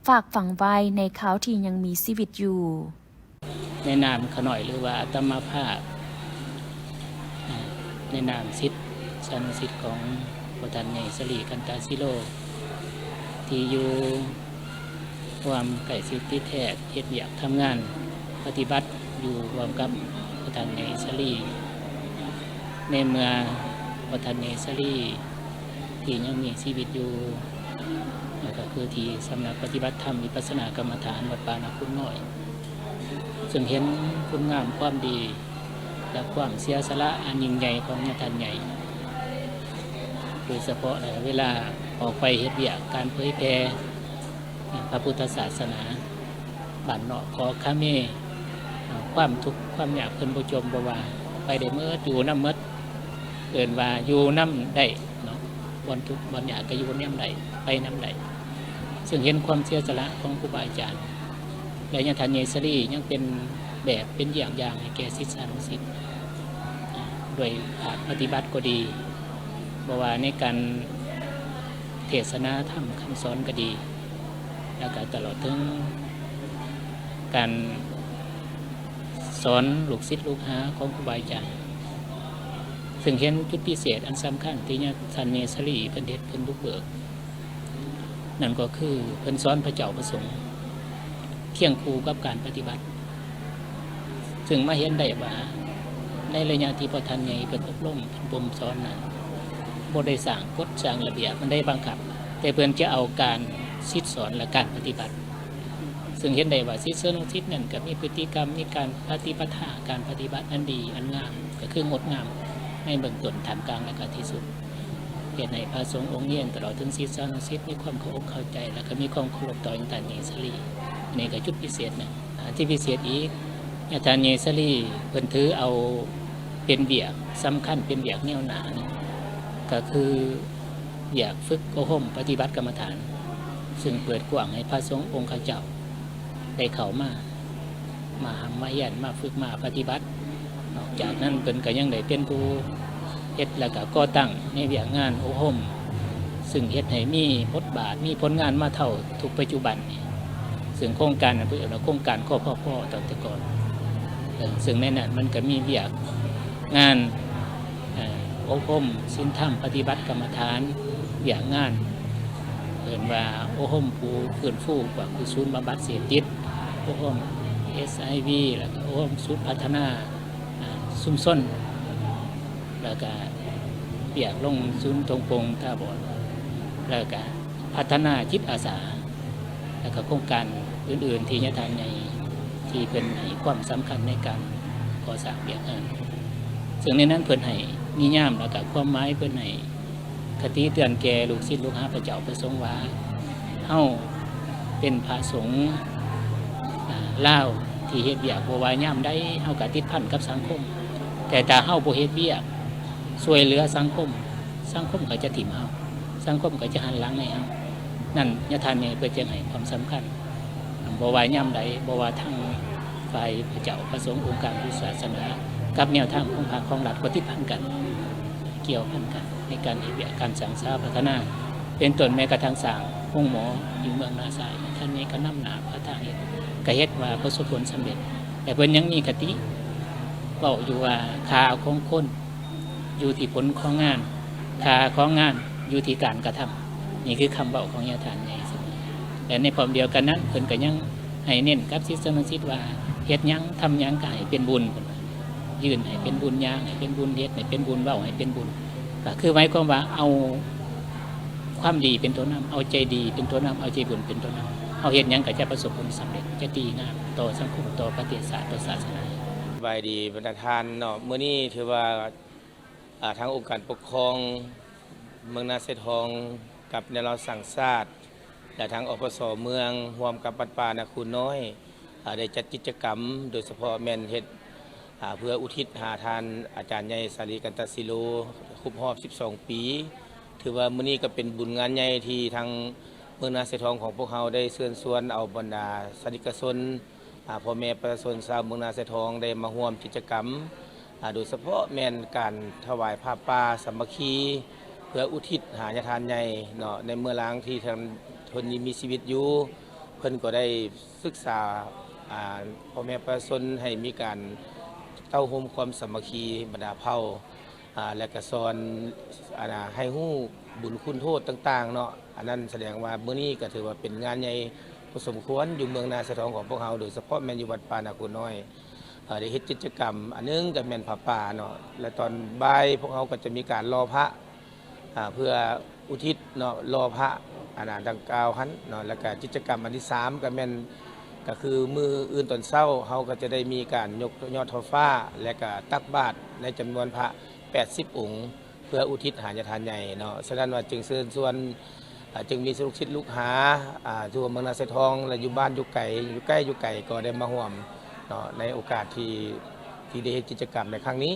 S4: ฝากฝังไว้ในคราวที่ยังมีชีวิตอยู่
S6: ในนามขน่อยหรือว่าอาตมาภาพในนามศิษยานุศิษย์ของพระอาจารย์ใหญ่สาลีกันตศิโลที่อยู่ความใกล้ชิดที่แท้เฮ็ดอยากทำงานปฏิบัติอยู่รวมกับพระอาจารย์ใหญ่สาลีในเมื่อพระอาจารย์ใหญ่สาลีที่ยังมีชีวิตอยู่ก็คือที่สำนักปฏิบัติธรรมวิปัสสนากรรมฐานวัดป่านาคุณน้อยซึ่งเห็นคุณงามความดี และความเสียสละอันยิ่งใหญ่ของญาติใหญ่โดยเฉพาะเวลาออกไปเฮ็ดเวียกการเผยแผ่พระพุทธศาสนาบ้านเนาะขอคาเมความทุกข์ความยากเพิ่นบ่จมบ่ว่าไปได้เมื่ออยู่นำหมดเอิ้นว่าอยู่นำได้เนาะบ่ทุกข์บ่ยากก็อยู่นำได้ไปนำได้ซึ่งเห็นความเสียสละของครูบาอาจารย์และญาติใหญ่สลียังเป็นแบบเป็นอย่างให้แก่ศิษยานุศิษย์โดยปฏิบัติก็ดีบ่ว่าในการเทศนาธรรมคำสอนก็ดีแล้วก็ตลอดถึงการสอนลูกศิษย์ลูกหาของครูบาอาจารย์ซึ่งเห็นจุดพิเศษอันสำคัญที่ญาติเนสรีเพิ่นเฮ็ดเพิ่นบุกเบิกนั่นก็คือเพิ่นสอนพระเจ้าประสงค์เคียงคู่กับการปฏิบัติซึ่งมาเห็นได้ว่าในระยะที่พระท่านใหญ่เพิ่นอบรมเพิ่นบ่มสอนนั้นบ่ได้สร้างกฎสร้างระเบียบมันได้บังคับแต่เพิ่นจะเอาการศิษย์สอนและการปฏิบัติซึ่งเห็นได้ว่าศิษย์นุศิษย์นั่นก็มีพฤติกรรมมีการปฏิปทาการปฏิบัติอันดีอันงามก็คืองดงามในเบื้องต้นท่ามกลางและก็ที่สุดเฮ็ดให้พระสงฆ์องค์เนียนตลอดถึงศิษย์นุศิษย์มีความเคารพเข้าใจและก็มีความเคารพต่อญาติเนสรีนี่ก็จุดพิเศษนะที่พิเศษอีกญาติเนสรีเพิ่นถือเอาเป็นเบียกสำคัญเป็นเบียกแนวหนานะก็คืออยากฝึกอบรมปฏิบัติกรรมฐานซึ่งเปิดกว้างให้พระสงฆ์องค์ข้าเจ้าได้เข้ามาเรียนมาฝึกมาปฏิบัตินอกจากนั้นเพิ่นก็ยังได้เป็นผู้เฮ็ดแล้วก็ก่อตั้งในเวียกงานอบรมซึ่งเฮ็ดให้มีบทบาทมีผลงานมาเท่าทุกปัจจุบันนี่ซึ่งโครงการนั้นเพิ่นเรียกว่าโครงการข้อพ่อตอนแต่ก่อนซึ่งในนั้นมันก็มีเวียกงานอบรมศีลธรรมปฏิบัติกรรมฐานอย่างงานเอิ้นว่าอบรมผู้ฟื้นฟูกว่าผู้ศูนย์บำบัดเสพติดอบรม SIV แล้วก็อบรมศูนย์พัฒนาชุมชนแล้วก็เปียกลงศูนย์ตรงปงท่าบ่อแล้วก็พัฒนาจิตอาสาแล้วก็โครงการอื่นๆที่ญาติใหญ่ที่เพิ่นให้ความสำคัญในการก่อสร้างเวียกงานซึ่งในนั้นเพิ่นให้นิยามแล้วก็ความหมายเพิ่นให้คติเตือนแก่ลูกศิษย์ลูกหาพระเจ้าประสงค์ว่าเฮาเป็นพระสงฆ์ลาวที่เฮ็ดเวียกบ่ว่ายามใดเฮาก็ติดพันกับสังคมแต่ถ้าเฮาบ่เฮ็ดเวียกช่วยเหลือสังคมก็จะถิ่มเฮาสังคมก็จะหันหลังให้เฮานั่นญาติเนี่ยเพิ่นจึงให้ความสำคัญบ่ว่ายามใดบ่ว่าทางฝ่ายพระเจ้าประสงค์องค์การพุทธศาสนากับแนวทางของภาคของรัฐก็ติดพันกันเกี่ยวพันกันในการเฮ็ดเวียกการสร้างสาพัฒนาเป็นต้นแม้กระทั่งสร้างโรงหมออยู่เมืองนาซายท่านนี้ก็นำหน้าพระทางเฮ็ดก็เฮ็ดว่าประสบผลสำเร็จแต่เพิ่นยังมีคติเว้าอยู่ว่าค่าของคนอยู่ที่ผลของงานค่าของงานอยู่ที่การกระทำนี่คือคำเว้าของญาติใหญ่เสมอแต่ในพร้อมเดียวกันนั้นเพิ่นก็ยังให้เน้นกับศิษยานุศิษย์ว่าเฮ็ดหยังทำหยังก็ให้เป็นบุญยืนให้เป็นบุญย่างให้เป็นบุญเฮ็ดให้เป็นบุญเว้าให้เป็นบุญก็คือหมายความว่าเอาความดีเป็นตัวนำเอาใจดีเป็นตัวนำเอาใจบุญเป็นตัวนำเอาเฮ็ดหยังก็จะประสบผลสำเร็จจะดีงามต่อสังคมต่อประเทศชาติต่อศาสนา
S5: สบายดีบรรดาทานเนาะมื้อนี้ถือว่าทางองค์การปกครองเมืองนาเสทองกับแนวเราสั่งชาติและทางอปสเมืองร่วมกับวัดป่านาคูน้อยได้จัดกิจกรรมโดยเฉพาะแม่นเฮ็ดเพื่ออุทิศหาทานอาจารย์ใหญ่สารีกันตศิโลครบรอบ12 ปีถือว่ามื้อนี้ก็เป็นบุญงานใหญ่ที่ทางเมืองนาเสทองของพวกเราได้เชิญชวนเอาบรรดาสานิกชนพ่อแม่ประชาชนชาวเมืองนาเสทองได้มาร่วมกิจกรรมโดยเฉพาะแม่นการถวายผ้าป่าสามัคคีเพื่ออุทิศหาญาทานใหญ่เนาะในเมื่อล้างที่ท่านคนนี้มีชีวิตอยู่เพิ่นก็ได้ศึกษาพ่อแม่ประชาชนให้มีการเต้าโฮมความสามัคคีบรรดาเผ่าและก็สอนให้ฮู้บุญคุณโทษต่างๆเนาะอันนั้นแสดงว่ามื้อนี้ก็ถือว่าเป็นงานใหญ่พอสมควรอยู่เมืองนาเสทองของพวกเราโดยเฉพาะแม่นอยู่วัดป่านาคูน้อยได้เฮ็ดกิจกรรมอันนึงก็แม่นผ้าป่าเนาะและตอนบ่ายพวกเราก็จะมีการรอพระเพื่ออุทิศเนาะรอพระดังกล่าวหันเนาะแล้วก็กิจกรรมอันที่3ก็แม่น
S7: ก็คือมืออื่นตอนเช้าเฮาก็จะได้มีการยกยอดทอฟ้าและก็ตักบาตรในจำนวนพระ80องค์เพื่ออุทิศหาญาทานใหญ่เนาะฉะนั้นว่าจึงเชิญชวนจึงมีลูกศิษย์ลูกหาทั่วเมืองนาไซทองและอยู่บ้านอยู่ไกลอยู่ใกล้อยู่ไกลก็ได้มาร่วมเนาะในโอกาสที่ได้เฮ็ดกิจกรรมในครั้งนี้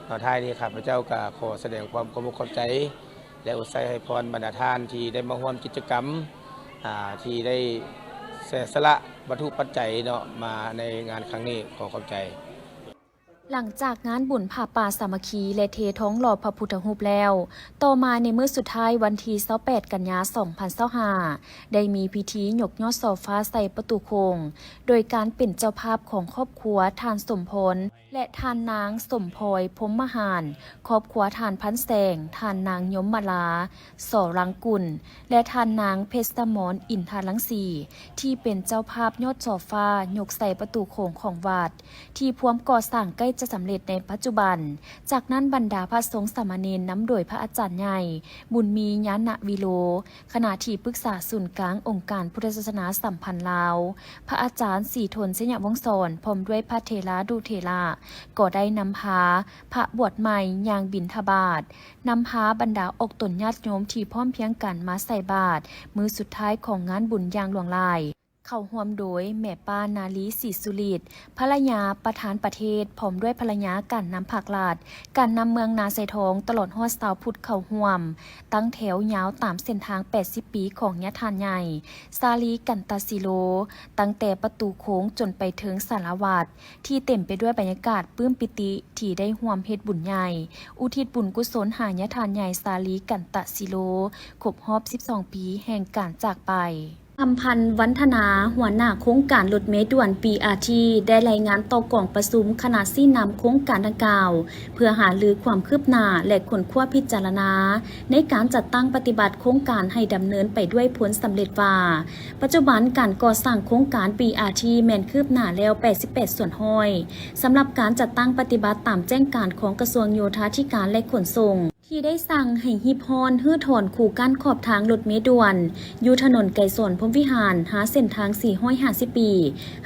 S7: เนาะท้ายนี้ข้าพเจ้าก็ขอแสดงความเคารพขอบใจและอวยให้พรบรรดาท่านที่ได้มาร่วมกิจกรรมที่ได้เสียสละวัตถุปัจจัยเนาะมาในงานครั้งนี้ขอขอบใจ
S4: หลังจากงานบุญผ่าป่าสามัคคีและเทท้องหล่อพระพุทธรูปแล้วต่อมาในมื้อสุดท้ายวันที่28กันยายน2025ได้มีพิธียกยอดเสาฟ้าใส่ประตูโคงโดยการเป็นเจ้าภาพของครอบครัวทานสมพลและทานนางสมพลอยพรหมหานครอบครัวทานพันแสงทานนางยมมาลาสอรังกุลและทานนางเพชรสมรอินทาลังสีที่เป็นเจ้าภาพยอดเสาฟ้ายกใส่ประตูโคงของวัดที่พร้อมก่อสร้างใกล้จะสำเร็จในปัจจุบันจากนั้นบรรดาพระสงฆ์สามเณรนำโดยพระอาจารย์ใหญ่บุญมีญาณวิโลคณะที่ปรึกษาศูนย์กลางองค์การพุทธศาสนาสัมพันธ์ลาวพระอาจารย์ศรีทนเสยะวงศ์สอนพร้อมด้วยพระเทระดุเทระก็ได้นำพาพระบวชใหม่ย่างบิณฑบาตนำพาบรรดาอกตนญาติโยมที่พร้อมเพรียงกันมาใส่บาตรมื้อสุดท้ายของงานบุญอย่างหลวงลายเข้าร่วมโดยแม่ป้านาลีศรีสุริตภรรยาประธานประเทศพร้อมด้วยภรรยาการนำผักลาดการนำเมืองนาไซทองตลอดฮอดสาวพุทธเข้าร่วมตั้งแถวยาวตามเส้นทาง80ปีของญาทานใหญ่ซาลีกันตาซิโลตั้งแต่ประตูโค้งจนไปถึงสารวัตรที่เต็มไปด้วยบรรยากาศปลื้มปิติที่ได้ร่วมเฮ็ดบุญใหญ่อุทิศบุญกุศลหาญาทานใหญ่ซาลีกันตาซิโลครบรอบ12ปีแห่งการจากไปคำพันธ์วันธนาหัวหน้าโครงการรถเมล์ด่วน BRT ได้รายงานต่อกองประชุมคณะชี้นำโครงการดังกล่าวเพื่อหารือความคืบหน้าและผลขั้วพิจารณาในการจัดตั้งปฏิบัติโครงการให้ดำเนินไปด้วยผลสำเร็จว่าปัจจุบันการก่อสร้างโครงการ BRT แม่นคืบหน้าแล้ว88ส่วนห้อยสำหรับการจัดตั้งปฏิบัติตามแจ้งการของกระทรวงโยธาธิการและขนส่งที่ได้สั่งให้ฮิปฮอนฮื้อถอนคู่กั้นขอบทางรถเมล์ด่วนอยู่ถนนไก่สนพรหมวิหารหาเส้นทาง450 ปี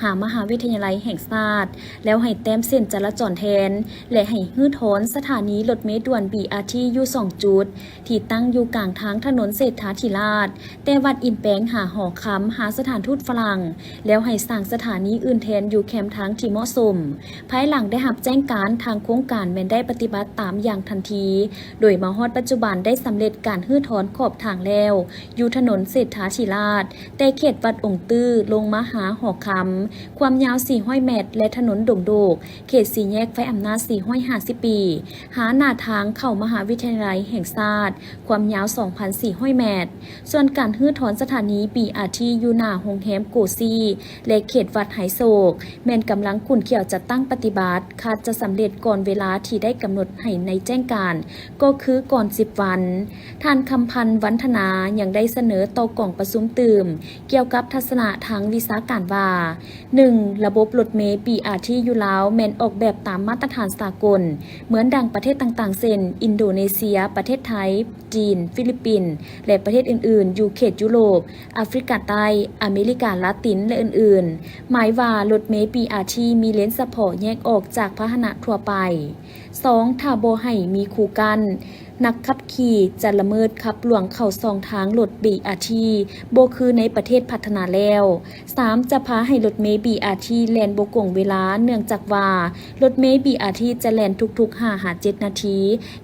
S4: หามหาวิทยาลัยแห่งชาติแล้วให้แต้มเส้นจราจรแทนและให้ฮื้อถอนสถานีรถเมล์ด่วน BRT อยู่2จุดที่ตั้งอยู่กลางทางถนนเศรษฐาธิราชแต่วัดอินแปงหาหอคำหาสถานทูตฝรั่งแล้วให้สร้างสถานีอื่นแทนอยู่แคมทางที่เหมาะสมภายหลังได้รับแจ้งการทางโครงการแม่นได้ปฏิบัติตามอย่างทันทีโดยมาฮอดปัจจุบันได้สำเร็จการฮื้อถอนขอบทางแล้วอยู่ถนนเศรษฐาธิราชแต่เขตวัดองค์ตื้อลงมาหาหอคำความยาว400 เมตรและถนนดงโดกเขต4แยกไฟอำนาจ450 ปีหาหน้าทางเข้ามหาวิทยาลัยแห่งชาติความยาว 2,400 เมตรส่วนการฮื้อถอนสถานี BRT อยู่หน้าโรงแรมโกซีและเขตวัดไหโศกแม่นกำลังขุ่นเขียวจัดตั้งปฏิบัติคาดจะสำเร็จก่อนเวลาที่ได้กำหนดให้ในแจ้งการก็คือก่อน10 วันท่านคำพันธ์วันธนายังได้เสนอต่อกล่องประชุมตื่มเกี่ยวกับทัศนะทางวิชาการว่า 1. ระบบรถเมล์ BRT อยู่ลาวแม่นออกแบบตามมาตรฐานสากลเหมือนดังประเทศต่างๆเช่นอินโดนีเซียประเทศไทยจีนฟิลิปปินส์และประเทศอื่นๆอยู่เขตยุโรปแอฟริกาใต้อเมริกาลาตินและอื่นๆหมายว่ารถเมล์ BRT มีเลนเฉพาะแยกออกจากพาหนะทั่วไป 2. ถ้าบ่ให้มีคู่กั้นนักขับขี่จะละเมิดขับหลวงเข้าซองทางรถ BRT บ่คือในประเทศพัฒนาแล้ว 3. จะพาให้รถเมล์ BRT แล่นบ่กงเวลาเนื่องจากว่ารถเมล์ BRT จะแล่นทุกๆ 5-7 นาที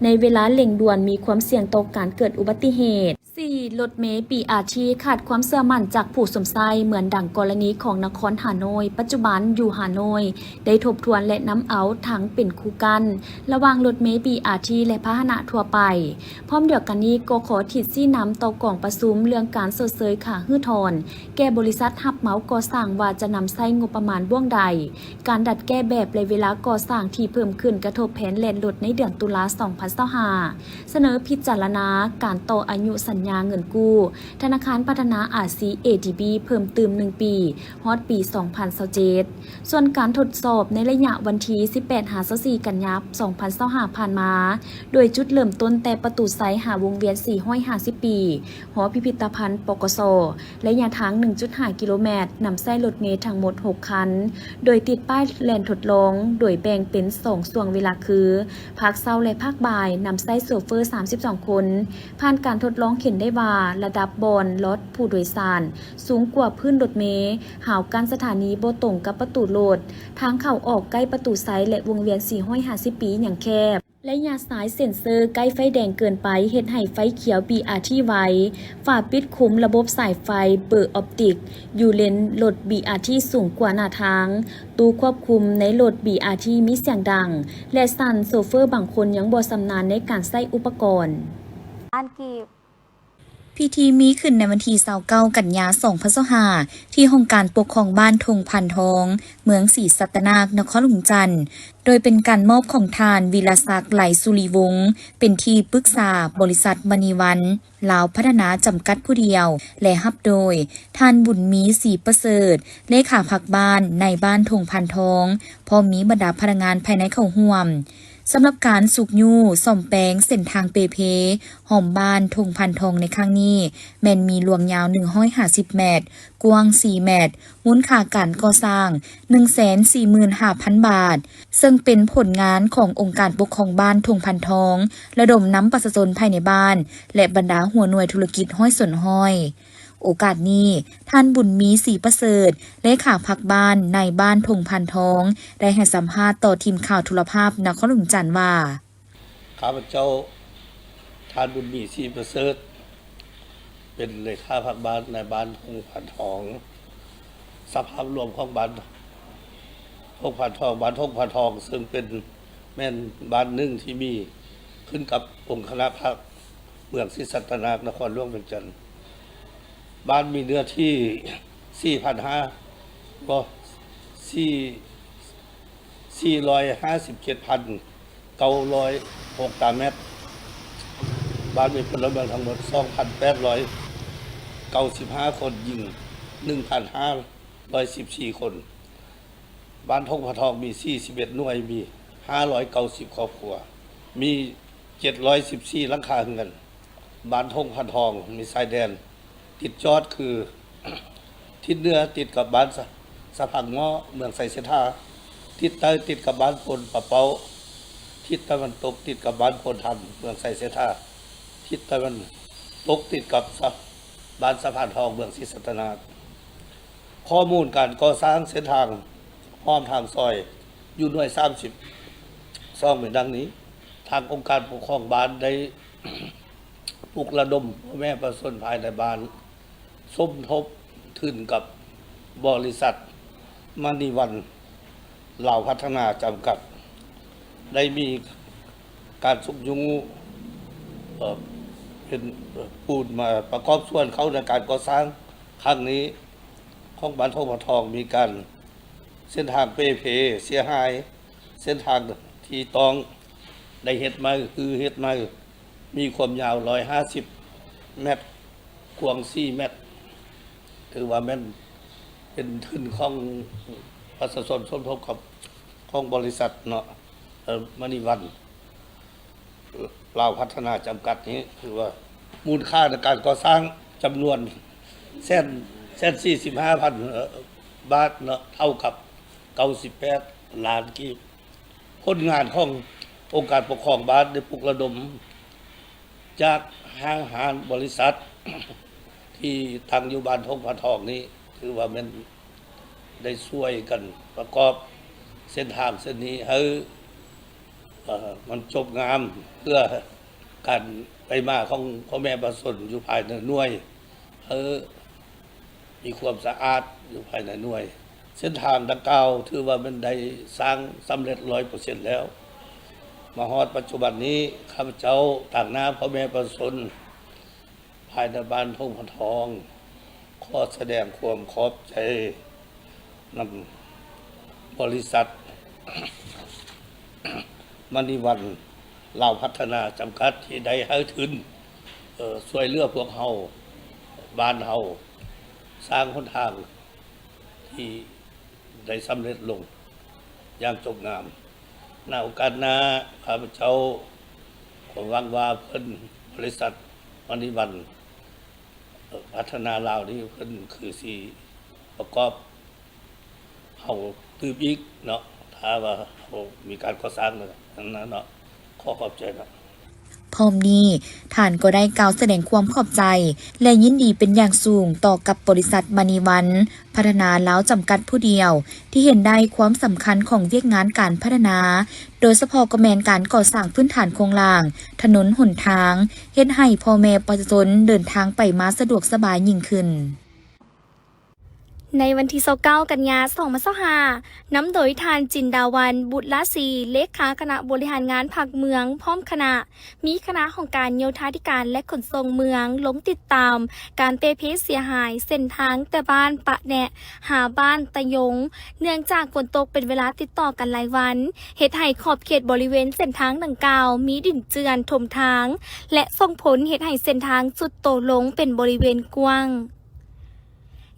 S4: ในเวลาเร่งด่วนมีความเสี่ยงต่อการเกิดอุบัติเหตุ 4. รถเมล์ BRT ขาดความเชื่อมั่นจากผู้สวมใส่เหมือนดังกรณีของนครฮานอยปัจจุบันอยู่ฮานอยได้ทบทวนและนำเอาทั้งเป็นคู่กันระหว่างรถเมล์ BRT และพาหนะทั่วไปพร้อมเดียวกันนี้ก็ขอถิดซี่นำต่อกล่องประชุมเรื่องการชดเชยค่าฮื้อถอนแก่บริษัทรับเหมาก่อสร้างว่าจะนำใช้งบประมาณบ่วงใดการดัดแก้แบบและเวลาก่อสร้างที่เพิ่มขึ้นกระทบแผนแล่นรถในเดือนตุลา2025เสนอพิจารณาการต่ออายุสัญญา ญาเงินกู้ธนาคารพัฒนาอาซี ADB เพิ่มเติม1 ปีฮอดปี 2027ส่วนการทดสอบในระยะวันที่ 18-24 กันยายน 2025 ผ่านมาโดยจุดเริ่มต้นแต่ประตูไซหาวงเวียน450 ปีหอพิพิธภัณฑ์ปกสระยะทาง 1.5 กิโลเมตรนำไส้รถเมล์ทั้งหมด 6 คันโดยติดป้ายแล่นทดลองโดยแบ่งเป็น2ช่วงเวลาคือภาคเช้าและภาคบ่ายนำไส้โซเฟอร์32 คนผ่านการทดลองเห็นได้ว่าระดับบอนรถผู้โดยสารสูงกว่าพื้นรถเมล์หาวการสถานีบ่ตรงกับประตูโลดทางเข้าออกใกล้ประตูไซและวงเวียน450 ปีอย่างแคบและยาสายเซ็นเซอร์ใกล้ไฟแดงเกินไปเฮ็ดให้ไฟเขียว BRT ไว้ฝาปิดคุมระบบสายไฟเบอร์ออปติกอยู่เลนรถ BRT สูงกว่าหน้าทางตู้ควบคุมในรถ BRT มีเสียงดังและสั่นโซเฟอร์บางคนยังบ่ชำนาญในการใช้อุปกรณ์
S1: พิธีมีขึ้นในวันที่29 กันยายน 2025ที่องค์การปกครองบ้านทงพันทอง เมืองศรีสัตนานครหลวงจันทน์โดยเป็นการมอบของทานวีรศักดิ์ไหลสุริวงศ์เป็นที่ปรึกษาบริษัทมณีวันลาวพัฒนาจำกัดผู้เดียว และรับโดยท่านบุญมีศรีประเสริฐเลขาพักบ้านในบ้านทงพันทองพร้อมมีบรรดาพนักงานภายในเข้าร่วมสำหรับการสุกยูซ่อมแปลงเส้นทางเปเพหอมบ้านทงพันทองในครั้งนี้แม่นมีลวงยาว150 เมตรกว้าง4 เมตรมูลค่าการก่อสร้าง 145,000 บาทซึ่งเป็นผลงานขององค์การปกครองบ้านทงพันทองระดมน้ำประชาชนภายในบ้านและบรรดาหัวหน่วยธุรกิจห้อยส่วนห้อยโอกาสนี้ท่านบุญมีศรีประเสริฐเลขาพักบ้านในบ้านทงพันทองได้ให้สัมภาษณ์ต่อทีมข่าวโทรภาพนครหลวงจันทน์ว่า
S8: ข้าพเจ้าท่านบุญมีศรีประเสริฐเป็นเลขาพักบ้านในบ้านทงพันทองสภาพรวมของบ้านทงพันทองบ้านทงพันทองซึ่งเป็นแม่นบ้านหนึ่งที่มีขึ้นกับองค์คณะพักเมืองศรีสัตนานครหลวงเวียงจันทน์บ้านมีเนื้อที่ 4,500 ก็457,906 ตารางเมตรบ้านมีพลเมืองทั้งหมด 2,895 คนหญิง 1,514 คนบ้านทงพันทองมี41หน่วยมี590ครอบครัวมี714หลังคาเรือนบ้านทงพันทองมีชายแดนติดจอดคือ ทิศเหนือติดกับบ้านสะพังง้อเมืองไสเสถาทิศใต้ติดกับบ้านพลปะเปาทิศตะวันตกติดกับบ้านพลทันเมืองไสเสถาทิศตะวันตกติดกับบ้านสะพานทองเมืองศรีสัตนาข้อมูลการก่อสร้างเส้นทางอ้อมทางซอยอยู่หน่วย30ซ่องเหมือนดังนี้ทางองค์การปกครองบ้านได้ ปลุกระดมพ่อแม่ประชาชนภายในบ้านสมทบทุนกับบริษัทมณีวันลาวพัฒนาจำกัดได้มีการสุกยุงเป็นปูนมาประกอบส่วนเข้าในการก่อสร้างครั้งนี้ของบ้านทงพันทองมีการเส้นทางเปเพเสียหายเส้นทางที่ต้องได้เฮ็ดมาคือเฮ็ดมามีความยาว150 เมตรกว้าง4 เมตรถือว่าแม่นเป็นทุนของประชาชนสมทบกับของบริษัทเนาะมณีวันลาวพัฒนาจำกัดนี้คือว่ามูลค่าในการก่อสร้างจำนวน145,000 บาทเนาะเท่ากับ98 ล้านกีบผลงานขององค์การปกครองบ้านได้ปลุกระดมจากห้างหารบริษัท ที่ตั้งอยู่บ้านทงพันทองนี้ถือว่ามันได้ช่วยกันประกอบเส้นทางเส้นนี้ให้มันจบงามเพื่อการไปมาของพ่อแม่ประชาชนอยู่ภายในหน่วยให้มีความสะอาดอยู่ภายในหน่วยเส้นทางดังกล่าวถือว่ามันได้สร้างสำเร็จ 100% แล้วมาฮอดปัจจุบันนี้ข้าพเจ้าต่างหน้าพ่อแม่ประชาชนภายในบ้านทงพันทองขอแสดงความขอบใจนำบริษัท มณีวันลาวพัฒนาจำกัดที่ได้ให้ทุน ช่วยเหลือพวกเฮาบ้านเฮาสร้างหนทางที่ได้สำเร็จลงอย่างจบงามณโอกาสหน้าข้าพเจ้าขอหวังว่าเพิ่นบริษัทมณีวันพัฒนาลาวนี้เพิ่นคือสิประกอบเฮาตืบอีกเนาะถ้าว่าเฮามีการก่อสร้างนั้นเนาะขอขอบใจเนาะ
S1: พร้อมนี้ท่านก็ได้กล่าวแสดงความขอบใจและยินดีเป็นอย่างสูงต่อกับบริษัทมณีวันพัฒนาลาวจำกัดผู้เดียวที่เห็นได้ความสำคัญของเวียกงานการพัฒนาโดยเฉพาะก็แม่นการก่อสร้างพื้นฐานโครงล่างถนนหนทางเฮ็ดให้พ่อแม่ประชาชนเดินทางไปมาสะดวกสบายยิ่งขึ้น
S9: ในวันที่29กันยายน2025นำโดยทานจินดาวันบุตรลาศีเลขาคณะบริหารงานภาคเมืองพร้อมคณะมีคณะของการโยธาธิการและขนส่งเมืองลงติดตามการเตเพเสียหายเส้นทางแต่บ้านปะแหนะหาบ้านตะยงเนื่องจากฝนตกเป็นเวลาติดต่อกันหลายวันเฮ็ดให้ขอบเขตบริเวณเส้นทางดังกล่าวมีดินเจือนถมทางและส่งผลเฮ็ดให้เส้นทางสุดโต่งลงเป็นบริเวณกว้าง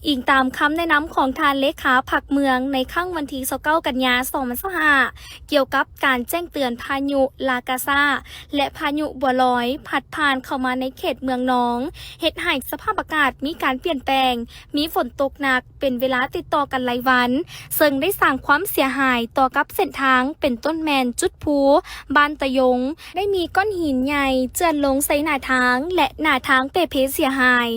S9: อิงตามคำแนะนำของทานเลขาผักเมืองในค่ำวันที่29กันยายน2025เกี่ยวกับการแจ้งเตือนพายุลากาซาและพายุบัวลอยพัดผ่านเข้ามาในเขตเมืองหนองเฮ็ดให้สภาพอากาศมีการเปลี่ยนแปลงมีฝนตกหนักเป็นเวลาติดต่อกันหลายวันซึ่งได้สร้างความเสียหายต่อกับเส้นทางเป็นต้นแมนจุดพูบ้านตะยงได้มีก้อนหินใหญ่เจือนลงใส่หน้าทางและหน้าทางเปเพเสียหาย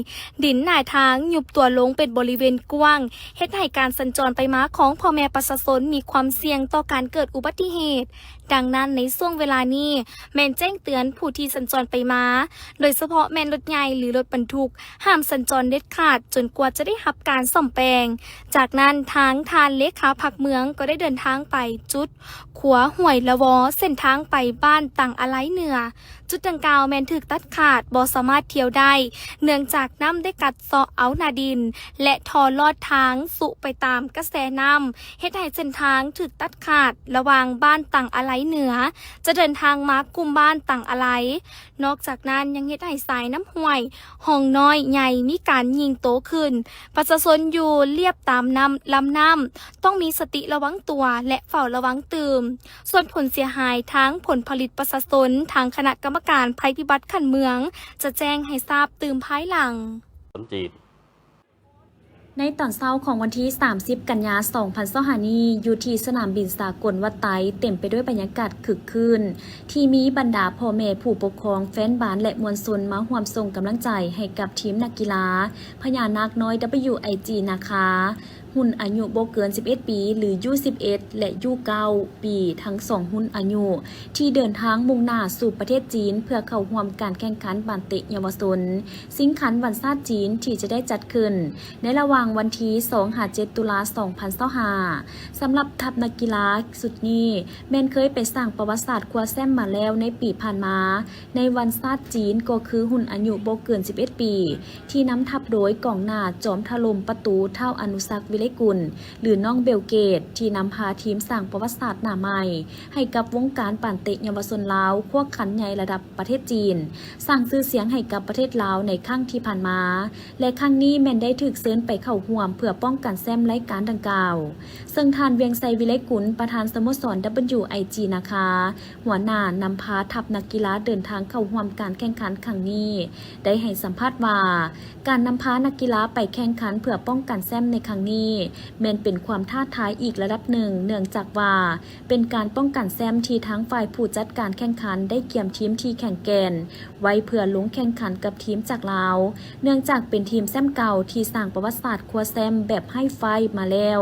S9: ดินหน้าทางยุบตัวลงเป็นบริเวณกว้างเฮ็ดให้การสัญจรไปมาของพ่อแม่ประชาชนมีความเสี่ยงต่อการเกิดอุบัติเหตุดังนั้นในช่วงเวลานี้แม่นแจ้งเตือนผู้ที่สัญจรไปมาโดยเฉพาะแม่นรถใหญ่หรือรถบรรทุกห้ามสัญจรเด็ดขาดจนกว่าจะได้รับการซ่อมแปลงจากนั้นทางทานเลขาผักเมืองก็ได้เดินทางไปจุดขัวห้วยละวอเส้นทางไปบ้านตังอะไลเหนือจุดดังกล่าวแม่นถูกตัดขาดบ่สามารถเที่ยวได้เนื่องจากน้ำได้กัดเซาะเอาหน้าดินและทอลอดทางสุไปตามกระแสน้ำเฮ็ดให้เส้นทางถูกตัดขาดระหว่างบ้านตังอะไลเหนือจะเดินทางมากลุ่มบ้านตังอะไลนอกจากนั้นยังเฮ็ดให้สายน้ำห้วยห้องน้อยใหญ่มีการยิงโตขึ้นประชาชนอยู่เลียบตามลำน้ำต้องมีสติระวังตัวและเฝ้าระวังตื่มส่วนผลเสียหายทั้งผลผลิตประชาชนทางคณะกรรมการภัยพิบัติขันเมืองจะแจ้งให้ทราบตื่มภายหลัง
S4: ในตอนเช้าของวันที่ 30 กันยายน 2025 นี้อยู่ที่สนามบินสากลวัดไตเต็มไปด้วยบรรยากาศคึกคืนที่มีบรรดาพ่อแม่ผู้ปกครองแฟนบาสและมวลชนมาร่วมส่งกำลังใจให้กับทีมนักกีฬาพญานาคน้อย WIG นะคะหุ่นอายุบ่เกิน 11 ปีหรือ U11 และ U9 ปีทั้ง2หุ่นอายุที่เดินทางมุ่งหน้าสู่ประเทศจีนเพื่อเข้าร่วมการแข่งขันบานเตะเยาวชนสิงขันวันชาติจีนที่จะได้จัดขึ้นในระหว่างวันที่ 2-7 ตุลาคม 2025 สำหรับทัพนักกีฬาสุดนี้แม่นเคยไปสร้างประวัติศาสตร์คว้าแชมป์มาแล้วในปีผ่านมาในวันชาติจีนก็คือหุ่นอายุบ่เกิน 11 ปีที่นำทัพโดยกองหน้าจอมถล่มประตูเท่าอนุสักวิไลกุลหรือน้องเบลเกตที่นำพาทีมสร้างประวัติศาสตร์หน้าใหม่ให้กับวงการปั่นเตะเยาวชนลาวควบขันใหญ่ระดับประเทศจีนสร้างชื่อเสียงให้กับประเทศลาวในครั้งที่ผ่านมาและครั้งนี้แม่นได้ถูกเชิญไปเข้าร่วมเพื่อป้องกันแชมป์รายการดังกล่าวซึ่งทานเวียงไซวิไลกุลประธานสโมสร WIG นะคะหัวหน้านำพาทัพนักกีฬาเดินทางเข้าร่วมการแข่งขันครั้งนี้ได้ให้สัมภาษณ์ว่าการนำพานักกีฬาไปแข่งขันเพื่อป้องกันแชมป์ในครั้งนี้แม้นเป็นความท้าทายอีกระดับหนึ่งเนื่องจากว่าเป็นการป้องกันแชมป์ที่ทั้งฝ่ายผู้จัดการแข่งขันได้เกี่ยมทีมที่แข่งแกร่งไว้เพื่อลงแข่งขันกับทีมจากลาวเนื่องจากเป็นทีมแชมป์เก่าที่สร้างประวัติศาสตร์คว้าแชมป์แบบให้ไฟมาแล้ว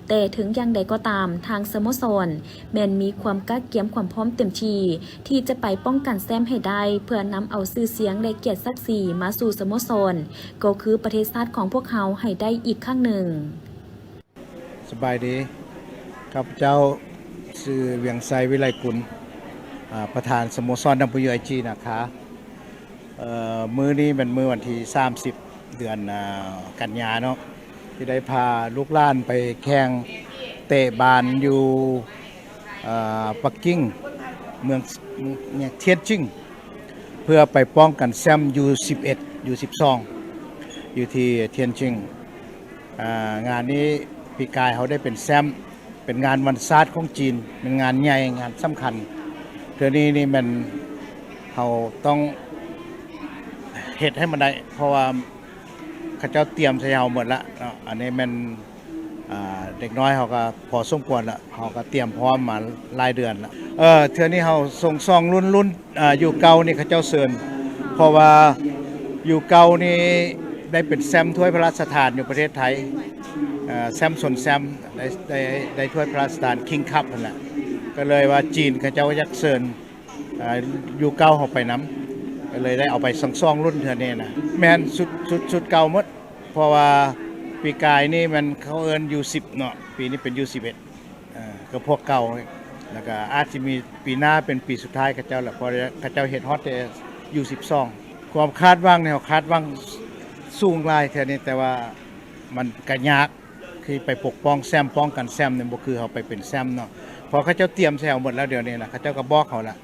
S4: แต่ถึงอย่างใดก็ตามทางสโมสรแม้นมีความกล้าเกี่ยมความพร้อมเต็มที่จะไปป้องกันแชมป์ให้ได้เพื่อนำเอาชื่อเสียงและเกียรติศักดิ์ศรีมาสู่สโมสรก็คือประเทศชาติของพวกเขาให้ได้อีกครั้งหนึ่ง
S3: สบายดีข้าพเจ้าชื่อเวียงไซวิไลกุลประธานสโมสร WIG นะคะมื้อนี้เป็นมื้อวันที่30เดือนกันยาเนาะที่ได้พาลูกหลานไปแข่งเตะบาสอยู่ปักกิ่งเมืองเทียนจิ้ง
S10: เพื่อไปป้องกันแชมป์ U11 U12 อยู่ที่เทียนจิงงานนี้ปีกายเขาได้เป็นแชมป์เป็นงานวันศาสตร์ของจีนเป็นงานใหญ่งานสำคัญเทื่อนี้นี่มันเขาต้องเฮ็ดให้มันได้เพราะว่าเขาเจ้าเตรียมใส่เฮาหมดละเนาะอันนี้มันเด็กน้อยเขาก็พอสมควรละเขาก็เตรียมพร้อมมาหลายเดือนละเทื่อนี้เขาส่งซองรุ่นอยู่เก่านี่เขาเจ้าเชิญเพราะว่าอยู่เก่านี่ได้เป็นแชมป์ถ้วยพระราชทานอยู่ประเทศไทยแชมป์ส่วนแชมป์ได้ถ้วยพระราชทานคิงคัพนั่นแหละก็เลยว่าจีนเขาเจ้ายักเชิญอยู่เก่าเขาไปน้ำก็เลยได้เอาไปซองรุ่นเทื่อนี้นะแม่นสุดเก่าหมดเพราะว่าปีกายนี่มันเขาเอิ้น U10 เนาะปีนี้เป็น U11 ก็พวกเก่าแล้วก็อาจจะมีปีหน้าเป็นปีสุดท้ายเขาเจ้าแหละเพราะเขาเจ้าเฮ็ดฮอตแต่ U12 ความคาดหวังเนี่ยเขาคาดหวังสูงหลายแค่นี้แต่ว่ามันก็ยากคือไปปกป้องแซมป้องกันแซมเนี่ยบ่คือเขาไปเป็นแซมเนาะพอเขาเจ้าเตรียมแซวหมดแล้วเดี๋ยวนี้นะเขาเจ้าก็บอกเขาละ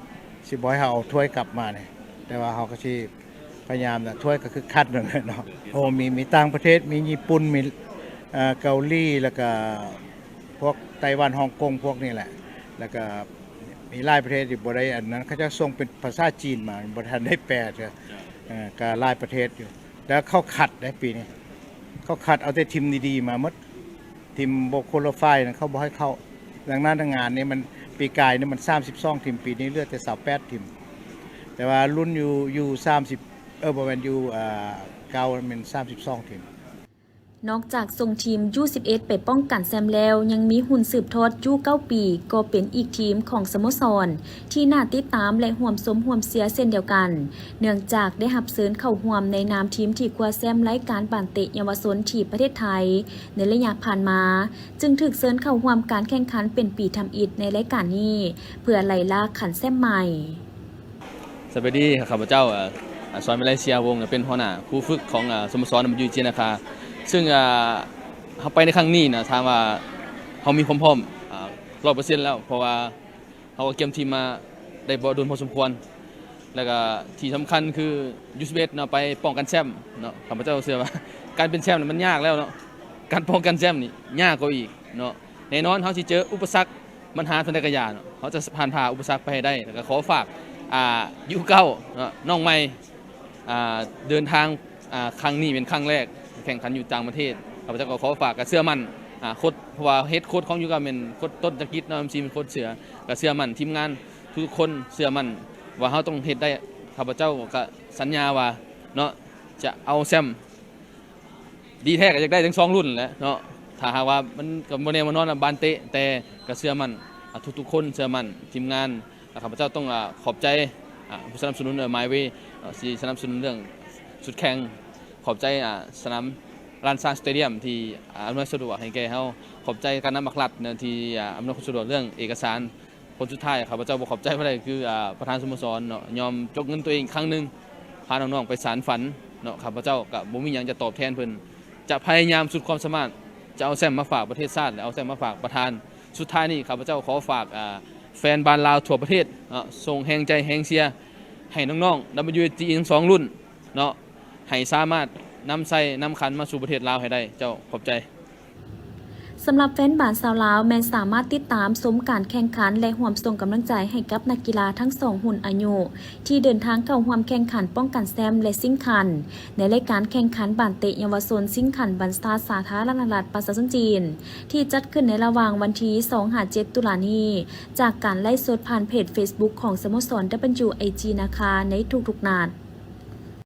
S10: สิบ่ให้เขาเอาถ้วยกลับมาเนี่ยแต่ว่าเขาก็สิพยายามนะถ้วยก็คือคัดหนึ่งเนาะโอ้มีต่างประเทศมีญี่ปุ่นมีเกาหลีแล้วก็พวกไต้หวันฮ่องกงพวกนี้แหละแล้วก็มีหลายประเทศที่บ่ได้อันนั้นเขาจะส่งเป็นภาษาจีนมาบ่ทันได้แปลก็หลายประเทศอยู่แล้วเขาขัดได้ปีนี้เขาขัดเอาแต่ทีมดีๆมาหมดทีมโบโคโลไฟนะเขาบ่ให้เข้าดังนั้นทางงานนี้มันปีกายนี่มัน32ทีมปีนี้เหลือแต่28ทีมแต่ว่ารุ่นอยู่30บ่แม่นอยู่เก่ามัน32ทีม
S4: นอกจากส่งทีม U11 ไปป้องกันแชมป์แล้วยังมีหุ่นสืบทอด U9 ปีก็เป็นอีกทีมของสโมสรที่น่าติดตามและห่วมสมห่วมเสียเช่นเดียวกันเนื่องจากได้รับเชิญเข้าร่วมในนามทีมที่คว้าแชมป์รายการบานเตะเยาวชนที่ประเทศไทยในระยะผ่านมาจึงถูกเชิญเข้าร่วมการแข่งขันเป็นปีทำอิฐในรายการนี้เพื่อไล่ล่าขันแชมป์ใหม่
S11: สวัสดีข้าพเจ้าสอนวิไลเซียวงศ์เป็นหัวหน้าผู้ฝึกของสโมสรยูจีนะคะซึ่งเขาไปในครั้งนี้นะถามว่าเขามีความพร้อม100%แล้วเพราะว่าเขาก็เก็บทีมมาได้โดนพอสมควรแล้วก็ที่สำคัญคือU11เนาะไปป้องกันแชมป์เนาะข้าพเจ้าเชื่อว่าการเป็นแชมป์มันยากแล้วเนาะการป้องกันแชมป์นี่ยากกว่าอีกเนาะแน่นอนเขาสิเจออุปสรรคปัญหาทางใดก็อย่างเนาะเขาจะผ่านอุปสรรคไปให้ได้แล้วก็ขอฝากU9เนาะน้องใหม่เดินทางครั้งนี้เป็นครั้งแรกแข่งขันอยู่ต่างประเทศข้าพเจ้าก็ขอฝากกับเสื้อมันโค้ชเพราะว่าเฮดโค้ชของยูก็เป็นโค้ชต้นจักริดเนาะMCเป็นโค้ชเสือกับเสื้อมันทีมงานทุกคนเสื้อมันว่าเฮาต้องเฮ็ดได้ข้าพเจ้าก็สัญญาว่าเนาะจะเอาแชมป์ดีแท้ก็อยากได้ทั้ง2รุ่นแหละเนาะถ้าหากว่ามันก็บ่แน่บ่นอนบานเตะแต่ก็เสื้อมันทุกคนเสื้อมันทีมงานข้าพเจ้าต้องขอบใจผู้สนับสนุนMyWay ที่สนับสนุนเรื่องสุดแข่งขอบใจสนามลานซานสเตเดียมที่อำนวยสะดวกให้แก่เฮาขอบใจการนำบักลัดที่อำนวยความสะดวกเรื่องเอกสารคนสุดท้ายข้าพเจ้าบ่ขอบใจบ่ได้คือประธานสโมสรเนาะยอมจกเงินตัวเองครั้งนึงพาน้องๆไปสานฝันเนาะข้าพเจ้าก็บ่มีหยังจะตอบแทนเพิ่นจะพยายามสุดความสามารถจะเอาแชมป์มาฝากประเทศชาติและเอาแชมป์มาฝากประธานสุดท้ายนี้ข้าพเจ้าขอฝากแฟนบ้านลาวทั่วประเทศส่งแรงใจแรงเชียร์ให้น้องๆ WG ทั้ง2รุ่นเนาะให้สามารถนำขันมาสู่ประเทศลาวให้ได้เจ้าขอบใจ
S4: สำหรับแฟนบาสาวลาวแมนสามารถติดตามชมการแข่งขันและร่วมส่งกำลังใจให้กับนักกีฬาทั้ง2หุ่นอายุที่เดินทางเข้าร่วมแข่งขันป้องกันแชมป์และซิ่งขันในรายการแข่งขันบานเตะเยาวชนซิ่งขันบันสตาสาธารณรัฐประชาชนจีนที่จัดขึ้นในระหว่างวันที่ 2-7 ตุลาคมนี้จากการไลฟ์สดผ่านเพจ Facebook ของสโมสร WIG นะคะในทุกๆนัด